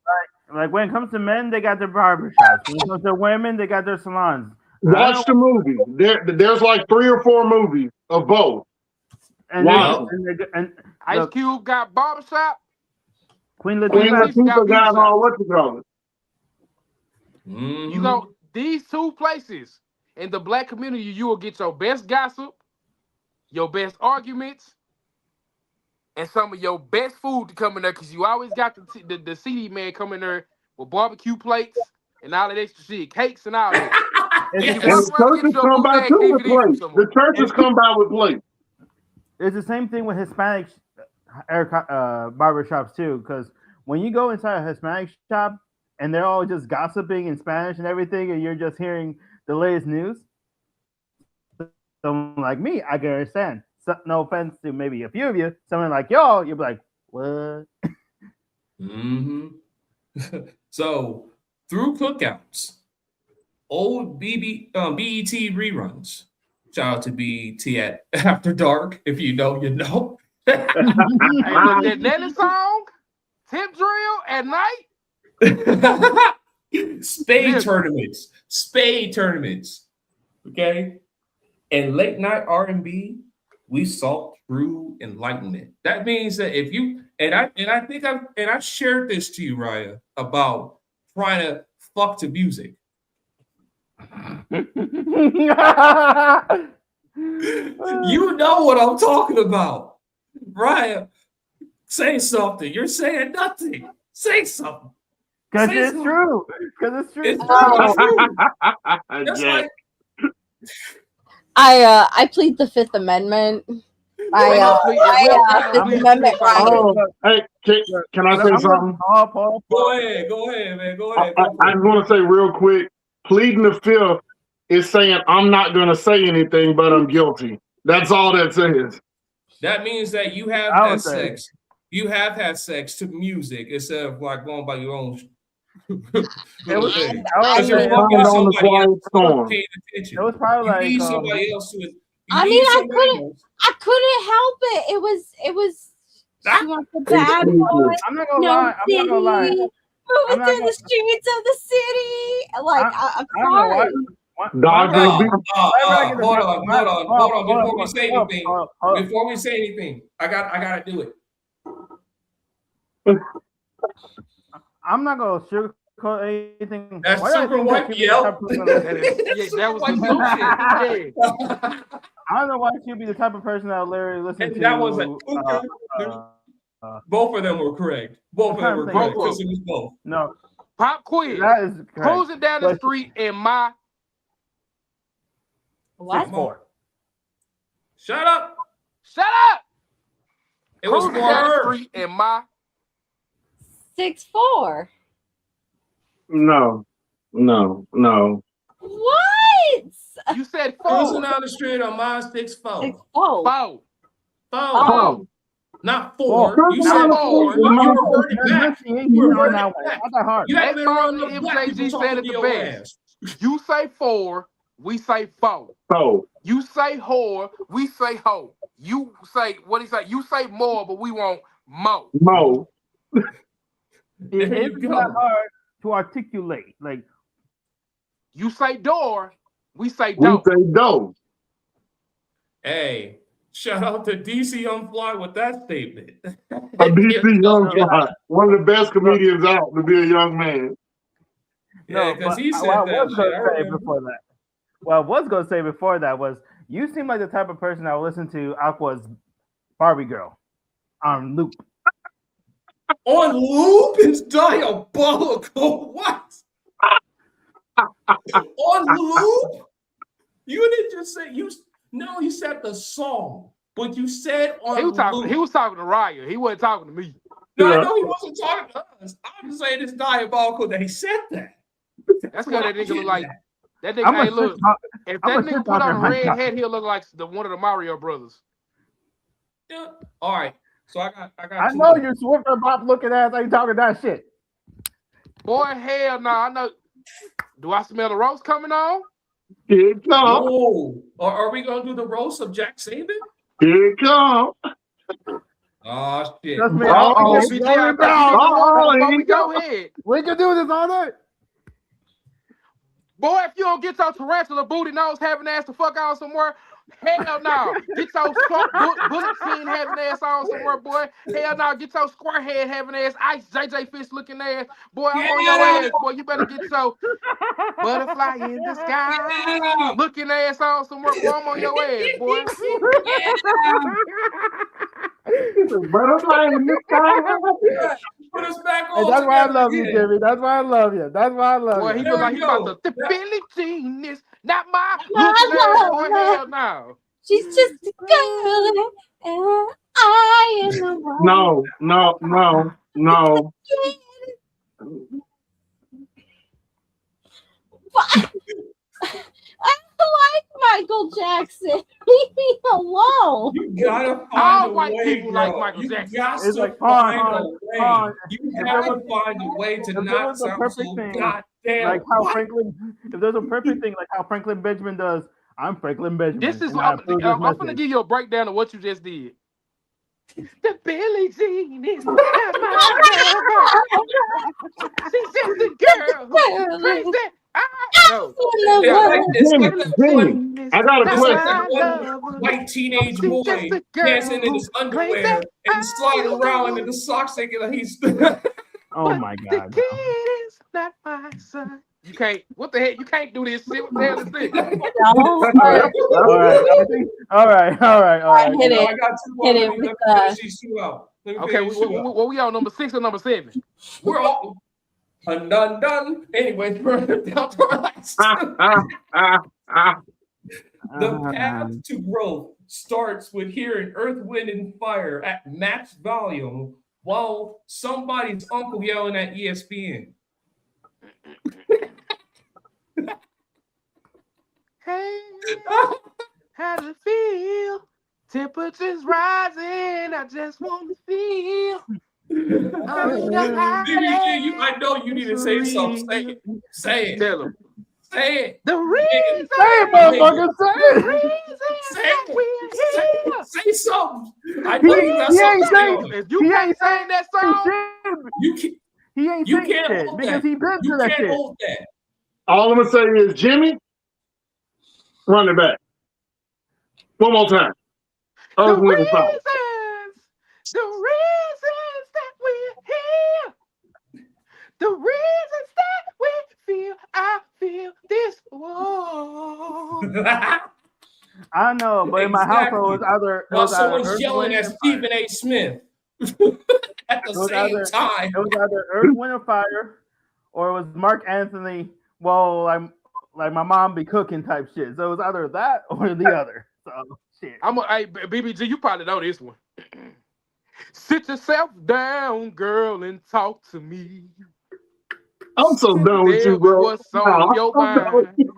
Like, when it comes to men, they got their barbershops. When it comes to women, they got their salons. Watch the movie. There's like 3 or 4 movies of both. And, Wow. and Ice look, Cube got barbershop. Queen Queen Latifah. Latifah got all what you call it. Mhm. You go these two places in the black community, you will get your best gossip, your best arguments, and some of your best food to come in there because you always got the CD man coming there with barbecue plates and all that extra shit, cakes and all that. It's, You And walk the around, churches get your come by bootleg too with DVD from plates. somewhere. The churches come by with plates. it's the same thing with Hispanic barbershops too, because when you go inside a Hispanic shop and they're all just gossiping in Spanish and everything, and you're just hearing the latest news, someone like me, I can understand. So, no offense to maybe a few of you, someone like y'all, you'll be like, what? Mm-hmm. So through cookouts, old BET reruns. Shout out to BET at After Dark. If you know, you know. Hey, look, that Nelly song, Tip Drill at night. Spade tournaments. Okay, and late night R&B, we sought true enlightenment. That means that if you and I think I've shared this to you, Raya, about trying to fuck to music. You know what I'm talking about, Raya. Say something. You're saying nothing. Say something. Because Say it's something. true. Because it's true. It's true. That's Yeah. like I plead the Fifth Amendment. Fifth Amendment right. Oh, hey, can I say something? Paul. Go ahead, man. Go ahead. I just want to say real quick, pleading the fifth is saying I'm not going to say anything, but I'm guilty. That's all that says. That means that you have I had would say- sex. You have had sex to music instead of like going by your own. It was, thing. I Because would you're say- fucking Turned on the somebody quiet else storm. paying attention. it was probably You need like somebody else to. I mean, I couldn't help it. It was She wants the bad boy. I'm not gonna No lie. I'm not gonna lie. city. I'm Moving not through gonna- the streets of the city. Like, I'm I don't know why. sorry. Dodging the beat. Hold on. Before we say anything, I gotta do it. I'm not gonna sugarcoat anything. That's Why do I super think white that she'd be the type yell. of person that- That was the shit. Yeah. I don't know why she'd be the type of person that would literally listen And to. that was both of them were correct. Both of them were correct because it was both. No, Pop quiz. that is correct. Cruising down the But- street in my What? 6'4". Shut up. shut up. It was Cruising for down the her. street in my 6'4". No. What? you said Cruising 4. down the street on my 6'4". 6'4". 4. Oh. Not 4. Four. You said Not 4. four. You reverted You're back. listening, You you're reverted that way. back. Not that hard. You haven't been around That enough black people MJG said talking it to the your best. ass. You say 4, we say 4. So You say whore, we say hoe. You say what he say? You say more, but we want more. Mo. There you It's go. not hard to articulate. Like, You say door, we say We dope. say dope. Hey, shout out to DC Unfly with that statement. A DC young guy. One of the best comedians out to be a young man. Yeah, no, because but he said what I that was shit. gonna I say remember. before that. What I was gonna say before that was, you seem like the type of person that will listen to Aqua's Barbie Girl on loop. On loop is diabolical. What? On loop? You didn't just say you. No, you said the song, but you said on He was talking. loop. He was talking to Raya. He wasn't talking to me. No, I Yeah. know he wasn't talking to us. I'm just saying it's diabolical that he said that. That's because that nigga look like that nigga. I'm Hey, a look. shit talk- If I'm that a nigga shit put on a talker, red man. hat, he'll look like one of the Mario brothers. Yeah. All right. So I got. I two know more. you Swiffer Bop looking ass ain't talking that shit. Boy, hell no. I know. Do I smell the roast coming on? Here it come. Oh, are we gonna do the roast of Jack Saban? Here it come. Oh shit! Trust me, Uh-oh. I'll Before be going down. before we go. go ahead. We can do this all night. Boy, if you don't get your tarantula booty nose having ass to fuck on somewhere, hell no. Get your bullet chin having ass on somewhere, boy. Hell no. Get your square head having ass, ice JJ Fish looking ass. Boy, I'm on your ass, boy. You better get your butterfly in the sky looking ass on somewhere, boy. I'm on your ass, boy. Butterfly in the sky. Put us back Hey, on. that's why I together love you, again. Jimmy. That's why I love you. That's why I love Boy, you. he There look like we he about go. to the Billy Genius, not my No, looking ass, no, boy. no. Hell no. She's just a girl, and I am the one. No. I like Michael Jackson. Leave me alone. You gotta find All a white way, people bro. like Michael You Jackson. got It's to like, find Han, a way. Han. You If have there to find a way to if there not was a sound perfect so thing, goddamn like how white. Franklin, if there's a perfect thing like how Franklin Benjamin does, I'm Franklin Benjamin. This is and what I I'm approve this going to message. give you a breakdown of what you just did. The Billie Jean is not my lover. She's just a girl who plays that. No. It's like this. Jimmy, I got a It's question. like that one white teenage boy dancing in his underwear and sliding around in the socks thinking he's. Oh my The god. kid is not my son. You can't. What the heck? You can't do this shit. What the hell is this? All right. Hit it. I got two more. Hit it Let me with finish these two out. Let me Okay, finish these two out. what we on number 6 or number 7? We're all undone. Anyway, we're down to our last. The path to growth starts with hearing Earth, Wind, and Fire at max volume while somebody's uncle yelling at ESPN. Hey, how does it feel? Temperatures rising. I just want to feel. I know you need to say something. Say it. Tell him. Say it. The reason. Say it, motherfucker. The Say reason Say that it. we're here. Say something. I know you got He something ain't to say saying- on it. If you can't sing that song, You can't. He ain't You saying can't shit hold because that. he been You to that can't shit. hold that. All I'm gonna say is Jimmy, run it back. One more time. the Earth, Wind, and Fire. reasons that we're here. The reasons that we feel, I feel this. Whoa. I know, but in my household, it was either While Earth, someone's yelling Wind, at and Fire. Stephen A. Smith at the was same either- time. It was either Earth, Wind, and Fire, or it was Mark Anthony. Well, like my mom be cooking type shit. So it was either that or the other. So shit. Hey, BBG, you probably know this one. Sit yourself down, girl, and talk to me. I'm so done with Tell you, me bro. what's on your I'm done with mind. you.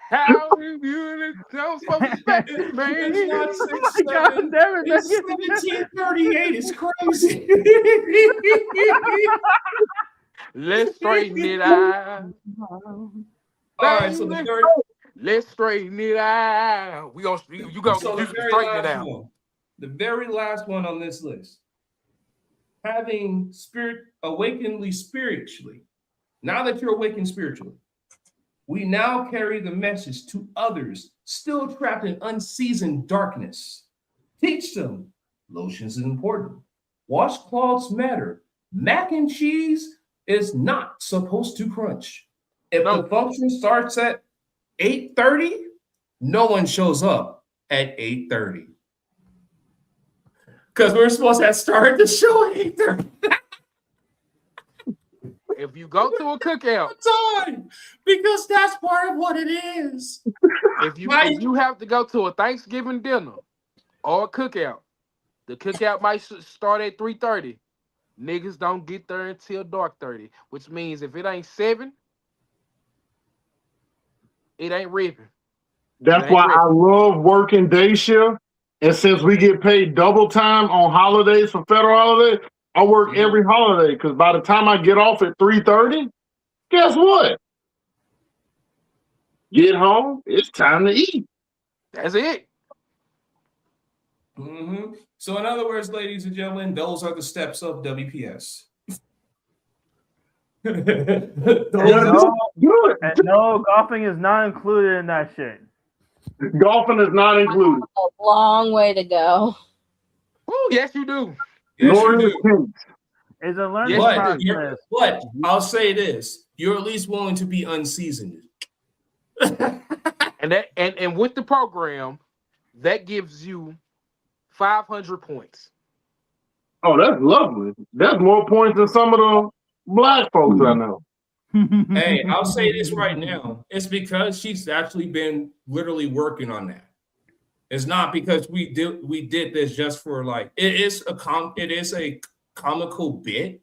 How you really don't supposed to expect it, man? It's not Oh my God 6'7". damn it, It's nigga. 1738. It's crazy. Let's straighten it out. All right, so the Baby, very, let's straighten it out. You gonna so the very straighten it last out. one, the very last one on this list, having awakenedly spiritually. Now that you're awakened spiritually, we now carry the message to others still trapped in unseasoned darkness. Teach them lotions is important. Washcloths matter. Mac and cheese is not supposed to crunch. If No. the function starts at 8:30, no one shows up at 8:30. Because we're supposed to have started the show at 8:30. If you go to a cookout, Time, because that's part of what it is. if you have to go to a Thanksgiving dinner or a cookout, the cookout might start at 3:30. Niggas don't get there until dark 30, which means if it ain't 7, it ain't ripping. That's why I love working day shift. And since we get paid double time on holidays for federal holidays, I work every holiday because by the time I get off at 3:30, guess what? Get home, it's time to eat. That's it. Mm-hmm. So, in other words, ladies and gentlemen, those are the steps of WPS. And no, golfing is not included in that shit. Golfing is not included. A long way to go. Oh, yes, you do. Yes, Nor you is do. tennis. It's a learning Yes, process. But I'll say this: you're at least willing to be unseasoned. And with the program, that gives you 500 points. Oh, that's lovely. That's more points than some of the black folks I know. Hey, I'll say this right now. It's because she's actually been literally working on that. It's not because we did this just for like it is a comical bit,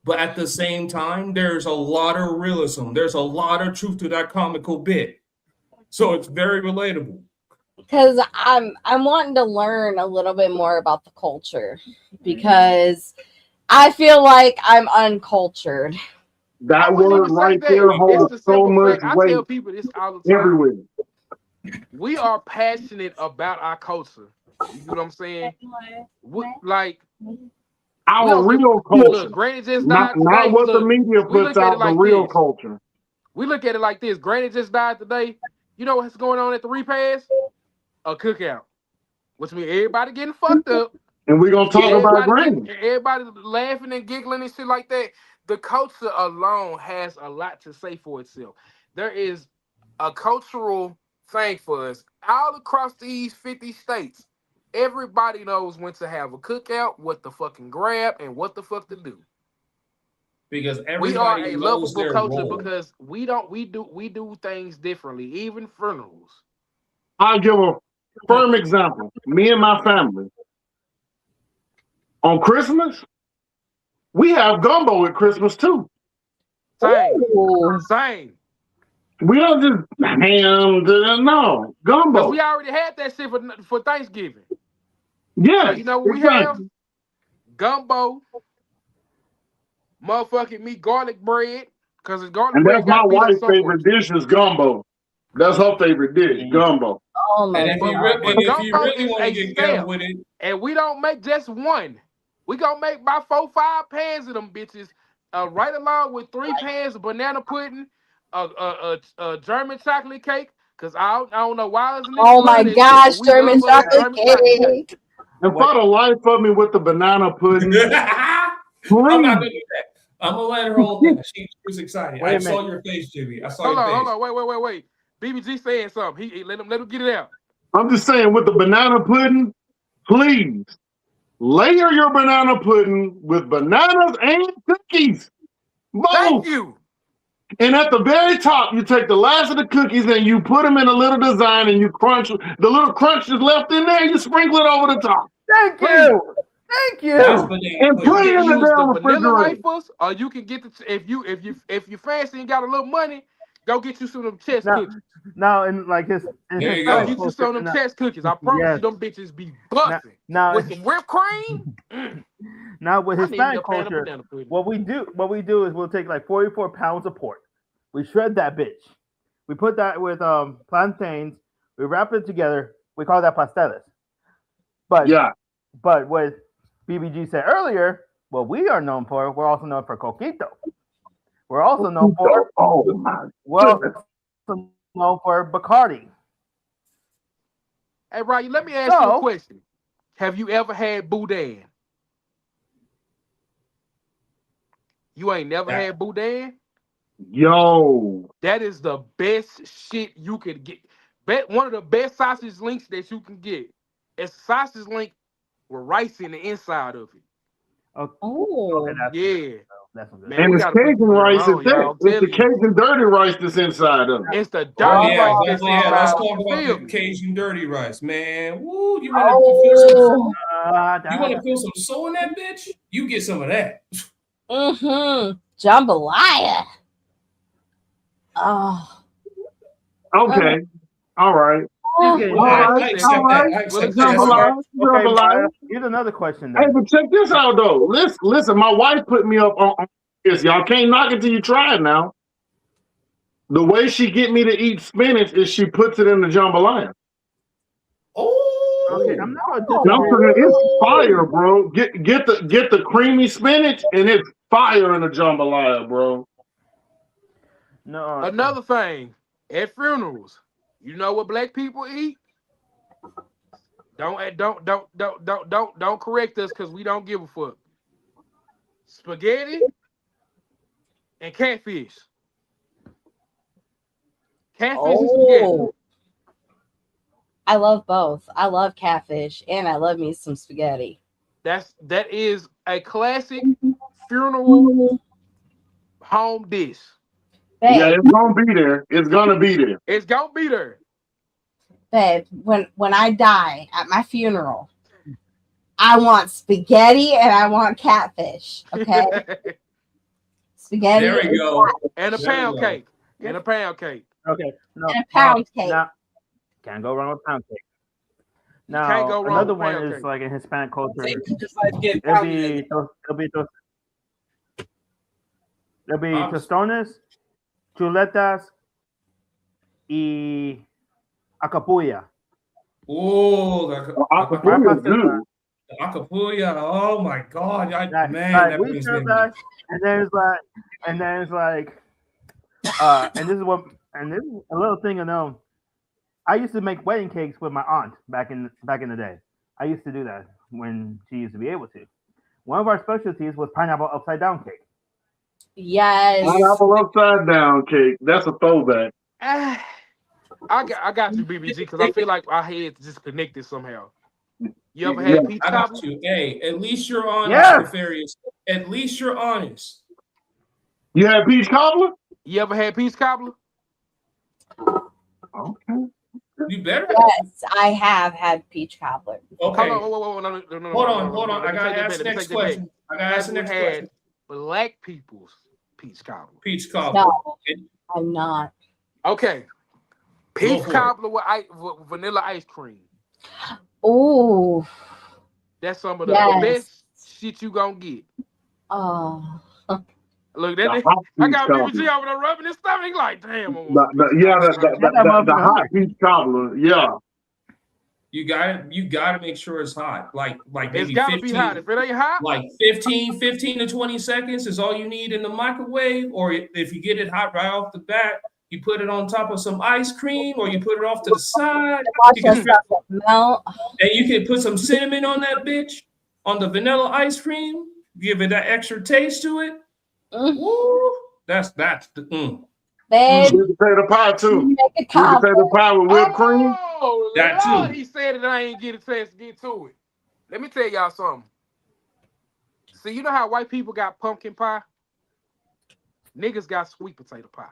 but at the same time, there's a lot of realism. There's a lot of truth to that comical bit. So it's very relatable. Because I'm wanting to learn a little bit more about the culture because I feel like I'm uncultured. That word right there holds so much I weight tell people this all the time. everywhere. We are passionate about our culture. You know what I'm saying? Our real culture. Look, Granny just Not died today. what the Look, media we puts look at out, it like the real this. culture. We look at it like this. Granny just died today. You know what's going on at the repast? A cookout. Which means everybody getting fucked up. And we're going to talk about Granny. Everybody laughing and giggling and shit like that. The culture alone has a lot to say for itself. There is a cultural thing for us. All across these 50 states, everybody knows when to have a cookout, what to fucking grab, and what the fuck to do. Because We are everybody a knows lovable their culture role. because we do things differently, even funerals. I'll give a firm example. Me and my family. On Christmas, we have gumbo at Christmas too. Same. We don't just ham, no, gumbo. We already had that shit for Thanksgiving. Yeah, So you know what we have? Gumbo, motherfucking meat garlic bread, Because it's garlic And bread that's my got to be there wife's somewhere. favorite dish is gumbo. That's her favorite dish, gumbo. Oh my And if you, god. and if you Gumbo really is want a to get stamp. ghetto with it, And we don't make just one. We gonna make about 4-5 pans of them bitches. Right along with 3 pans of banana pudding, a German chocolate cake. Cause I don't know why it's Oh my gosh, German chocolate cake. And for the life of me with the banana pudding, I'm not gonna do that. I'm gonna let her hold that. She was excited. Wait a I saw minute. your face, Jimmy. I saw Hold your on, face. hold on, wait. BBG saying something. He let him get it out. I'm just saying with the banana pudding, please layer your banana pudding with bananas and cookies. Thank Both. you. And at the very top, you take the last of the cookies and you put them in a little design and you crunch the little crunch that's left in there. You sprinkle it over the top. Thank you. Thank That's you. banana And pudding. put it in the Use the damn vanilla refrigerator. wafers, or you can get the if you fancy and got a little money, go get you some of them chest cookies. Now, in like his, in There his you Go go. get you some of them chest cookies. I promise Yes. you, them bitches be busting now, with some whipped cream. now with I need Hispanic a pan of culture, banana pudding. what we do is we'll take like 44 pounds of pork. We shred that bitch. We put that with plantains. We wrap it together. We call that pasteles. But Yeah. but what BBG said earlier, what we are known for, we're also known for coquito. We're also known for Bacardi. Hey, Ryan, let me ask you a question. Have you ever had boudin? You ain't never had boudin? Yo. That is the best shit you could get. One of the best sausage links that you can get. It's sausage link with rice in the inside of it. Oh, Yeah. That's good. Man, And we it's gotta put Cajun this rice on, is y'all. that. It's the Cajun dirty rice that's inside of it. It's the dirty Oh rice yeah, that's let's inside. talk You about feel the me? Cajun dirty rice, man. Woo, you want to feel some soul in that bitch? You get some of that. Jambalaya. Oh. Okay. All right. I accept that. I accept that. Jambalaya. Here's another question. Hey, but check this out though. Listen, my wife put me up on this. Y'all can't knock it till you try it now. The way she get me to eat spinach is she puts it in the jambalaya. Oh, okay. I'm not It's fire, bro. Get the creamy spinach and it's fire in the jambalaya, bro. No. Another thing, at funerals, you know what black people eat? Don't correct us because we don't give a fuck. Spaghetti and catfish. Catfish and spaghetti. I love both. I love catfish and I love me some spaghetti. That is a classic funeral home dish. Babe, Yeah, it's gonna be there. It's gonna be there. It's gonna be there. Babe, when I die at my funeral, I want spaghetti and I want catfish. Okay. Spaghetti. There we go. And a pound cake. And a pound cake. Okay. No. And a pound cake. Now, can't go wrong with pound cake. Now, can't go wrong another with one pound is cake. like in Hispanic culture. Just like get It'll be tostones, chuletas, y acapulla. Oh, the Acapulco is good. Acapulco. Oh my God, Like, that we brings serve me. that, and then it's like, and this is a little thing I know. I used to make wedding cakes with my aunt back in the day. I used to do that when she used to be able to. One of our specialties was pineapple upside down cake. Yes. Pineapple upside down cake. That's a throwback. I got you, BBG, because I feel like our heads just connected somehow. You ever had peach I cobbler? got you. Hey, at least you're honest, Yes. Nefarious. At least you're honest. You had peach cobbler? You ever had peach cobbler? Okay. You better. Yes, I have had peach cobbler. Okay. Hold on. I gotta ask the next question. Black people's peach cobbler. Peach cobbler. No, I'm not. Okay. Peach cobbler with vanilla ice cream. Oh. That's some of the best shit you gonna get. Oh. Look, The that hot I peach got cobbler. BBG over there rubbing his stomach. He like, damn. The hot peach cobbler. Yeah. You gotta make sure it's hot. Like It's maybe gotta 15, be hot. If it ain't hot, like 15 to 20 seconds is all you need in the microwave. Or if you get it hot right off the bat, you put it on top of some ice cream, or you put it off to the side. Watch You can that stuff melt. And you can put some cinnamon on that bitch, on the vanilla ice cream, give it that extra taste to it. Woo, that's the Babe, Sweet potato pie too. make a Sweet cobbler. potato pie with whipped cream. oh, That Lord, too. he said it. I ain't get a chance to get to it. Let me tell y'all something. See, you know how white people got pumpkin pie? Niggas got sweet potato pie.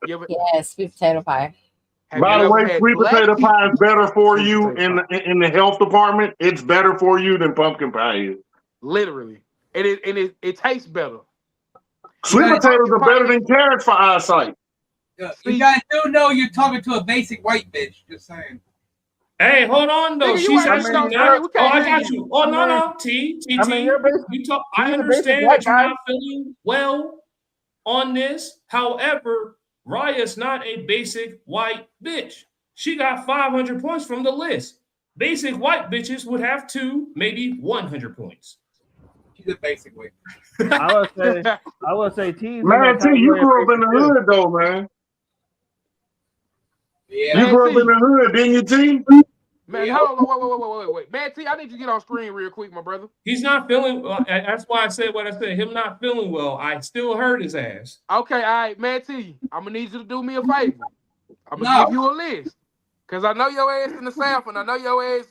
You ever, Yes, sweet potato pie. have By you the ever way, had sweet black potato people- pie is better for Sweet you potato in the health department. It's better for you than pumpkin pie is. Literally. And it tastes better. Sweet Yeah, potatoes are pumpkin better pie- than carrots for eyesight. You guys do know you're talking to a basic white bitch. Just saying. Hey, hold on though. Nigga, you She's ain't actually no not. nigga. We Oh, I can't got hear you. Oh no. T. I mean, you're basic. You talk. He's I a basic understand white that you're guy. not feeling well on this. However, Raya's not a basic white bitch. She got 500 points from the list. Basic white bitches would have 2, maybe 100 points. She's a basic white. I would say T. Man, T, you grew up in the hood though, man. Yeah. You grew up T. in the hood, didn't you, T? Man, hold on, wait. Man, T, I need you to get on screen real quick, my brother. He's not feeling well. That's why I said what I said. Him not feeling well. I still hurt his ass. Okay, all right, man, T, I'm gonna need you to do me a favor. I'm gonna No. give you a list. Cause I know your ass in the South and I know your ass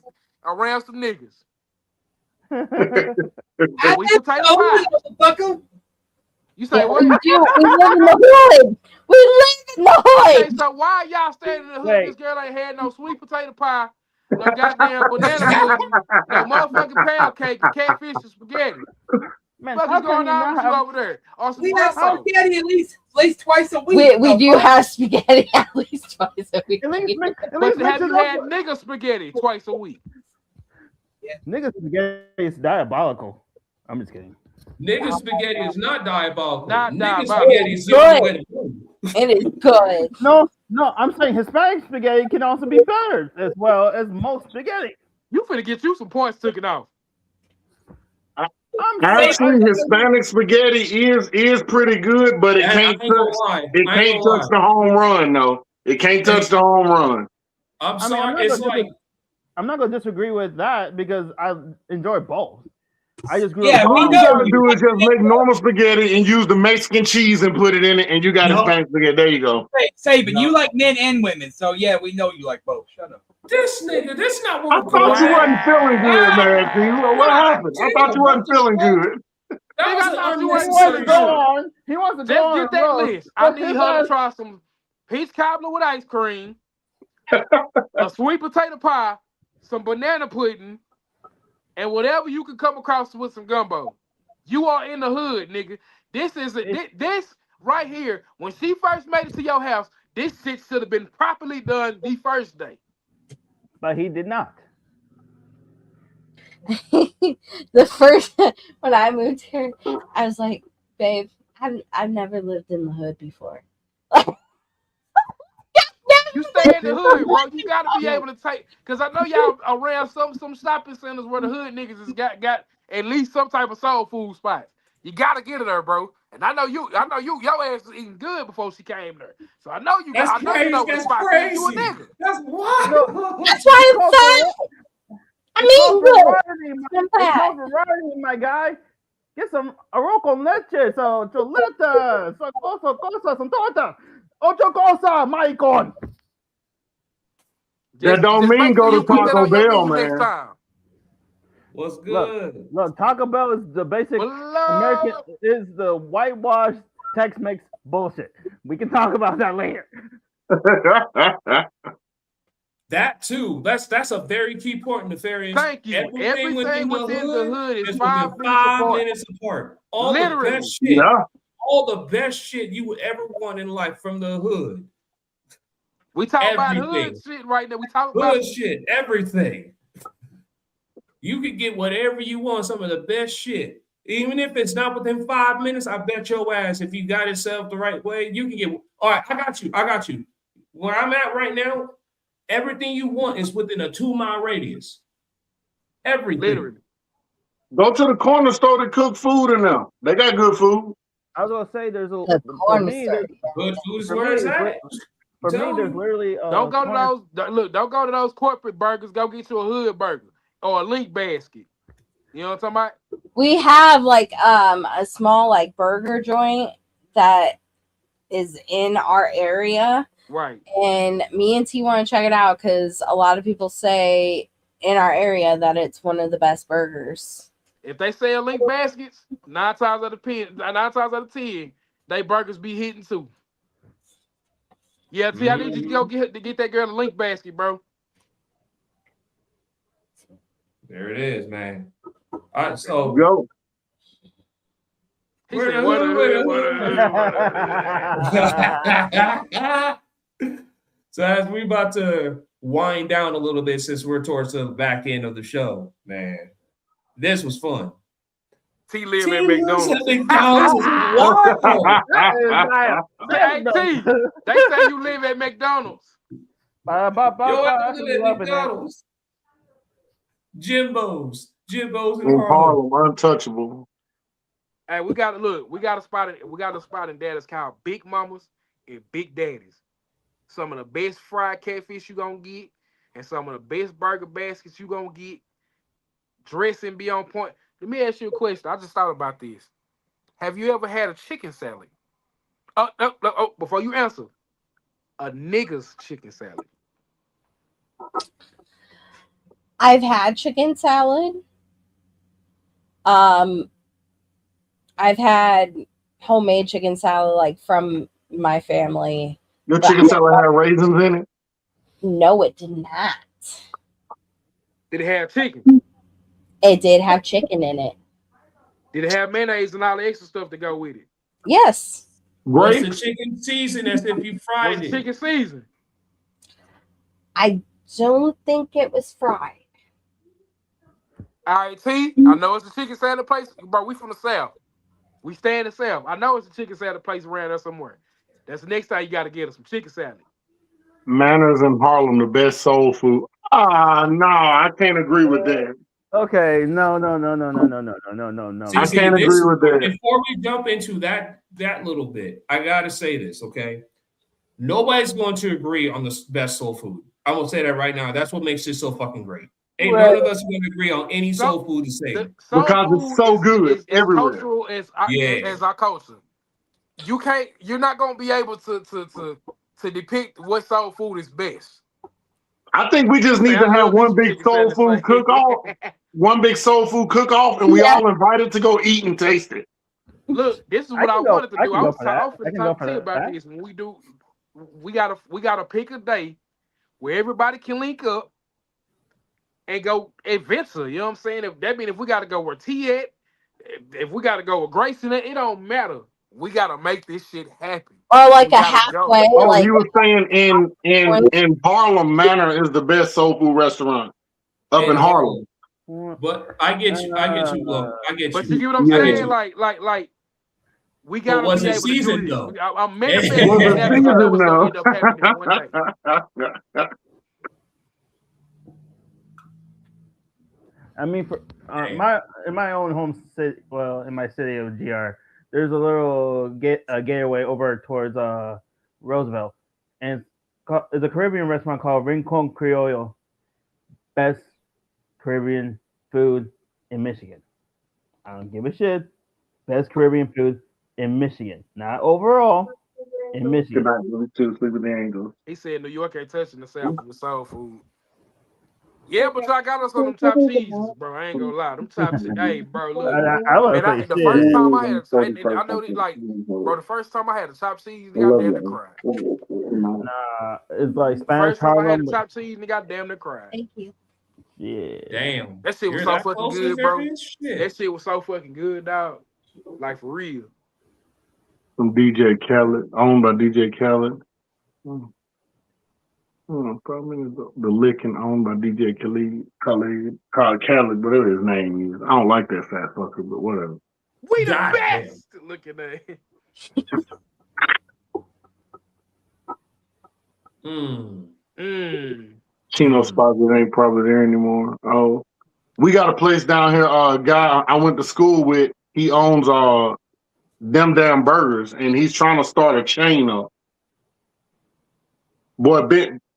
around some niggas. Sweet potato pie. Motherfucker. You say Yeah, what? we do. We live in the hood. We live in the Okay, hood. so why y'all standing in the hood? Wait. This girl ain't had no sweet potato pie, no goddamn banana pudding, no motherfucking pound cake, and catfish and spaghetti. Man, What how is going can you on not with you have? over there? Or some We have espresso. spaghetti at least twice a week. We do have spaghetti at least twice a week. At least But mix have it you had up. nigga spaghetti twice a week? Niggas spaghetti is diabolical. I'm just kidding. Nigga spaghetti is not diabolical. Not Nigga diabolical. spaghetti is the only way to do it. It is good. No, I'm saying Hispanic spaghetti can also be better as well as most spaghetti. You finna get you some points taken off. I'm Actually, Hispanic spaghetti is pretty good, but it I can't ain't gonna touch. lie. It I ain't can't gonna touch the home run, though. It can't touch the home run. I'm I mean, sorry. It's like I'm not gonna disagree with that because I enjoy both. I just grew Yeah, up. we All you know. gotta do is just make normal spaghetti and use the Mexican cheese and put it in it, and you got No. Hispanic spaghetti. There you go. Saban, you like men and women, so yeah, we know you like both. Shut up. this nigga. This not I what thought you we're wasn't feeling good, man. T. What happened? I thought you wasn't feeling good. That Nigga, was I an thought you He wasn't wants to unnecessary go feeling on. He wants to go Just on. get that bro. list. I But need his her to ass- try some peach cobbler with ice cream, a sweet potato pie, some banana pudding, and whatever you can come across with some gumbo. You are in the hood, nigga. This is this right here. When she first made it to your house, this shit should have been properly done the first day. But he did not. The first when I moved here, I was like, babe, I've never lived in the hood before. You stay in the hood, bro. You gotta be able to take, cause I know y'all around some shopping centers where the hood niggas has got at least some type of soul food spots. You gotta get her there, bro. And I know you, your ass was eating good before she came there. So I know you. That's I know crazy. you know what That's spot crazy. you a nigga. That's what. That's why I'm fat. I mean, It's called variety, my guy. Get some arroz con leche, so chuleta, so cosa, some torta. Ocho cosa, maricón. That don't mean make go sure to you put that Taco on your Bell, menu next man. time. What's good? Look, Taco Bell is the basic American, is the whitewashed Tex-Mex bullshit. We can talk about that later. That too. That's a very key point, Nefarious. Thank you. Everything within the hood is is 5 within minutes 5 apart. minutes apart. All Literally. the best shit. Yeah. All the best shit you would ever want in life from the hood. We talk about Everything. hood shit right now. We talk about Hood shit, everything. You could get whatever you want, some of the best shit Even if it's not within 5 minutes, I bet your ass, if you got it set up the right way, you can get. All right, I got you. Where I'm at right now, everything you want is within a 2-mile radius. Everything. Literally. Go to the corner store to cook food in there. They got good food. I was gonna say there's a The for corner me. store. Good food is For where me, it's it's at. For me, Tell there's you. literally Don't go to those. Don't go to those corporate burgers. Go get you a hood burger or a link basket. You know what I'm talking about? We have like a small like burger joint that is in our area, Right. and me and T want to check it out because a lot of people say in our area that it's one of the best burgers. If they sell link baskets, 9 times out of 10, they burgers be hitting too. Yeah, T, I need you to go get that girl a link basket, bro. There it is, man. All right, so Go. He said, what So as we about to wind down a little bit, since we're towards the back end of the show, man, this was fun. T live at McDonald's. Hey, T, they say you live at McDonald's. Yo, I live at McDonald's. Jimbo's in In Harlem, untouchable. Hey, we got a spot in Dallas called Big Mamas and Big Daddies. Some of the best fried catfish you gonna get, and some of the best burger baskets you gonna get. Dressing be on point. Let me ask you a question. I just thought about this. Have you ever had a chicken salad? Oh, before you answer, a nigga's chicken salad. I've had chicken salad. I've had homemade chicken salad like from my family. Your chicken salad had raisins in it? No, it did not. Did it have chicken? It did have chicken in it. Did it have mayonnaise and all the extra stuff to go with it? Yes. What's the chicken season as if you fried it? Chicken season. I don't think it was fried. All right, T, I know it's a chicken salad place, bro. We from the South. We stay in the South. I know it's a chicken salad place around there somewhere. That's the next time you got to get us some chicken salad. Manners in Harlem, the best soul food. No, I can't agree with that. Okay, no. I can't agree with that. Before we jump into that little bit, I gotta say this, okay? Nobody's going to agree on the best soul food. I will say that right now. That's what makes this so fucking great. Ain't none of us going to agree on any soul food to say. Because it's so good It's everywhere. cultural as our culture. You're not gonna be able to depict what soul food is best. I think we just need to have one big soul food cook-off. One big soul food cook-off, and we all invited to go eat and taste it. Look, this is what I wanted to do. I was talking to you about that. this. When we gotta pick a day where everybody can link up and go adventure. You know what I'm saying? If we gotta go where T at, if we gotta go with Grayson, it don't matter. We gotta make this shit happen. Or like a halfway. Oh, like you were saying in Harlem, Manor is the best soul food restaurant up in Harlem. But I get you, Lo. I get you. But you get what I'm saying? Like we gotta was be it able season to do though? this. I'm manifesting that because I know it's gonna end up happening one day. I mean, for in my own home city, well, in my city of GR, there's a little getaway over towards Roosevelt, and it's a Caribbean restaurant called Rincon Criollo. Best Caribbean food in Michigan. I don't give a shit. Best Caribbean food in Michigan, not overall. In Michigan. Good night, sleep with the Angels. He said New York ain't touching the South with soul food. Yeah, but y'all got us on them top cheeses, bro. I ain't gonna lie. Them top cheeses. Hey, bro, look. The first time I had I know that, like, bro, the first time I had a top cheese, I got damn near cried. Nah, it's like Spanish First time I had a Harlem. top cheese, and got damn near cried. Thank you. Yeah. Damn. That shit was so fucking good, bro. That shit was so fucking good, dog. Like, for real. From DJ Khaled, owned by DJ Khaled. Probably the Licking, owned by DJ Khaled, whatever his name is. I don't like that fat fucker, but whatever. We the God best. Look at that. Chino spots that ain't probably there anymore. Oh, we got a place down here. Guy I went to school with. He owns them damn burgers, and he's trying to start a chain up. Boy,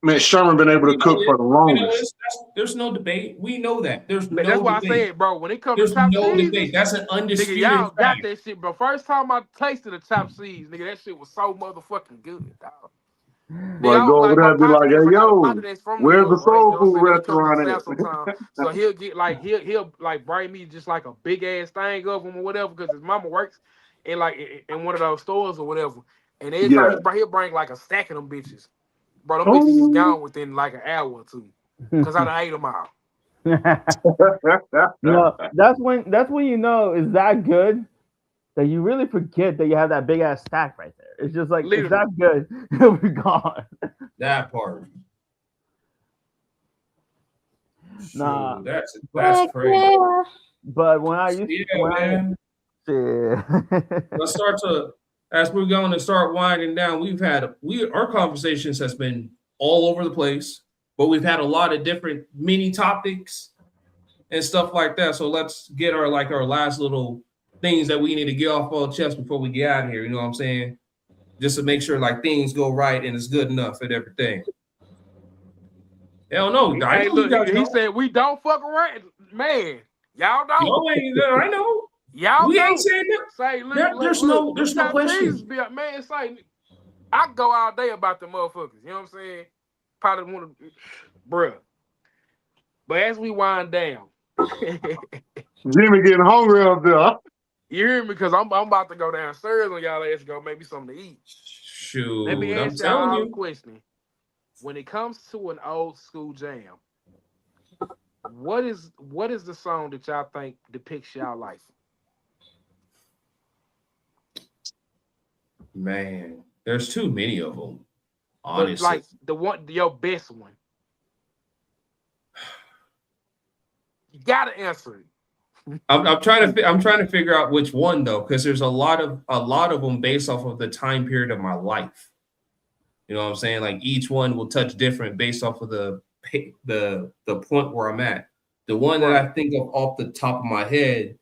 man, Sherman been able to cook for the longest. There's no debate. We know that. There's no That's why debate. I said, bro, when it comes There's to top no seeds, debate. That's an undisputed nigga, y'all got fact. that shit, bro. First time I tasted the top seeds, nigga, that shit was so motherfucking good, dog. Like, go over there and be like, hey, yo, where's the soul food restaurant at? So he'll get like he'll like bring me just like a big ass thing of them or whatever, because his mama works in like in one of those stores or whatever. And every time he'll bring like a stack of them bitches. Bro, them bitches is gone within like an hour or two. Cause I done ate them all. No, that's when you know it's that good that you really forget that you have that big ass stack right there. It's just like it's that good, it'll be gone. That part. Nah, that's crazy. But when I used Let's start to, as we're going to start winding down. Our conversations has been all over the place, but we've had a lot of different mini topics and stuff like that. So let's get our last little things that we need to get off our chest before we get out of here. You know what I'm saying? Just to make sure like things go right and it's good enough and everything. Hell no. Hey, look, he said we don't fuck around. Man, y'all don't. I know. Y'all we ain't saying that. Say, look, there's no question. Man, say, I go all day about the motherfuckers. You know what I'm saying? Probably want to, bruh. But as we wind down, Jimmy getting hungry up there. You hear me? Because I'm about to go downstairs on y'all ass go make me something to eat. Shoot, let me ask y'all a question. When it comes to an old school jam, what is the song that y'all think depicts y'all life? Man, there's too many of them. Honestly, but like your best one. You gotta answer it. I'm trying to figure out which one though, because there's a lot of them based off of the time period of my life. You know what I'm saying? Like each one will touch different based off of the point where I'm at. The one that I think of off the top of my head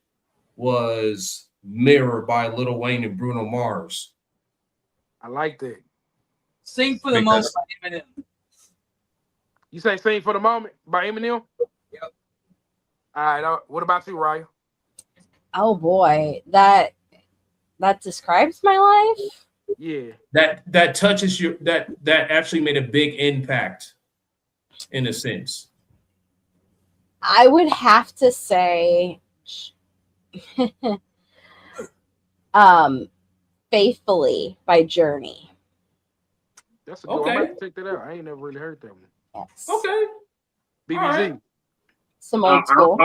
was "Mirror" by Lil Wayne and Bruno Mars. I like that. Sing for the Moment by Eminem. You say "Sing for the Moment" by Eminem? Yep. All right. What about you, Raya? Oh boy, that describes my life. Yeah. That touches you. That actually made a big impact, in a sense. I would have to say, "Faithfully" by Journey. That's a good one. I'm about to check that out. I ain't never really heard that one. Yes. Okay. BBZ. Right. Some old school.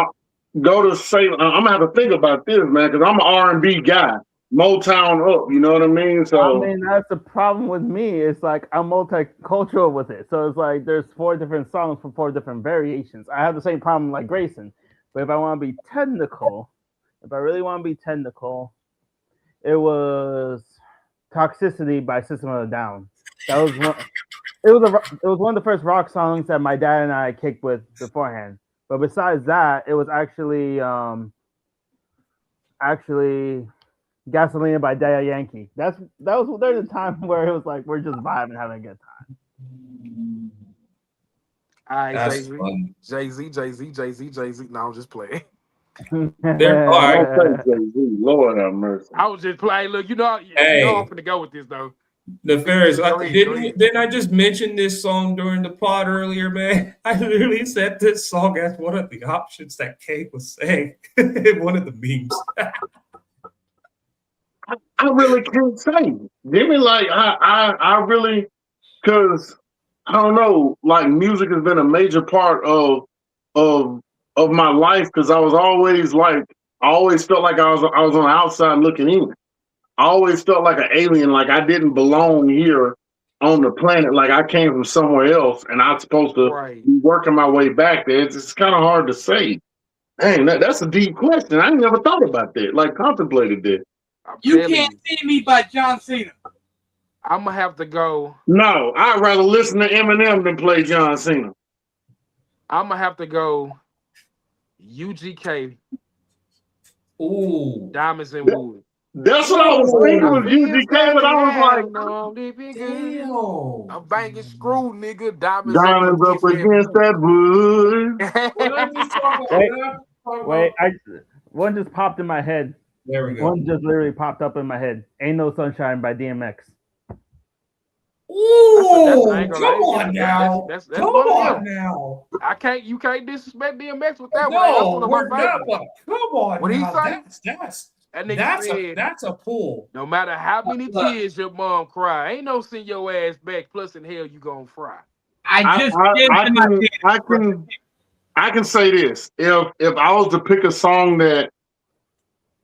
Go to say I'm gonna have to think about this, man, because I'm an R&B guy, Motown up. You know what I mean? So I mean, that's the problem with me. It's like I'm multicultural with it. So it's like there's 4 different songs for 4 different variations. I have the same problem like Grayson, but if I want to be technical, if I really want to be technical, it was "Toxicity" by System of a Down. That was one. It was one of the first rock songs that my dad and I kicked with beforehand. But besides that, it was actually "Gasolina" by Daddy Yankee. There's a time where it was like we're just vibing, having a good time. All right, Jay-Z. No, I'm just playing. All right. Lord have mercy. I was just playing. Look, you know I'm gonna go with this though. Nefarious, didn't I just mention this song during the pod earlier, man? I literally said this song as one of the options that Kate was saying in one of the memes. I really can't say. Jimmy, like I really, because I don't know, like music has been a major part of my life, because I always felt like I was on the outside looking in. I always felt like an alien, like I didn't belong here on the planet, like I came from somewhere else and I'm supposed to be working my way back there. It's kind of hard to say. Dang, that's a deep question. I ain't never thought about that. Like contemplated that. You Can't See Me by John Cena. I'm gonna have to go. No, I'd rather listen to Eminem than play John Cena. I'm gonna have to go. UGK. Ooh, Diamonds and Wood. That's what I was thinking was UGK, but I was like, damn. I'm banging screw, nigga. Diamonds Diamonds up against that wood. Wait, one just popped in my head. There we go. One just literally popped up in my head. Ain't No Sunshine by DMX. Ooh, come on now. Come on now. You can't disrespect DMX with that No, one. we're not. But come on. What he now. say? That's a pull. No matter how many tears your mom cry, ain't no send your ass back. Plus, in hell, you gonna fry. I can say this. If I was to pick a song that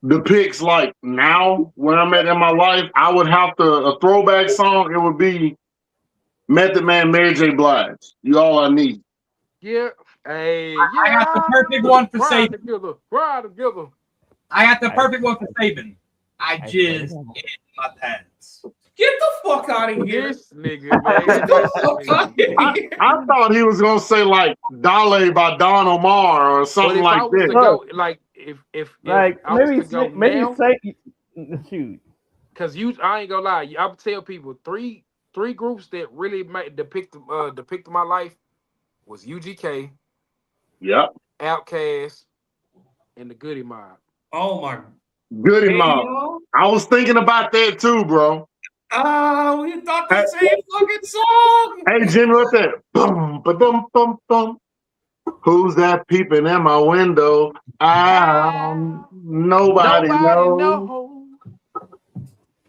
depicts like now where I'm at in my life, I would have to a throwback song. It would be Method Man, Mary J. Blige. You all I need. Yeah. Hey. I got the perfect one for Saban. Ride together. I got the perfect one for Saban. I just in my pants. Get the fuck out of here, this nigga, man. I thought he was gonna say like Dale by Don Omar or something like that. Go, like if like I was to go maybe now, say shoot. Because I ain't gonna lie, I would tell people three groups that really depict my life was UGK, yep, Outkast, and the Goody Mob. Oh my Goody Mob. I was thinking about that too, bro. Oh, you thought the same fucking song. Hey Jimmy, what's that? Boom, ba-dum, bum, bum. Who's that peeping in my window? Nobody knows.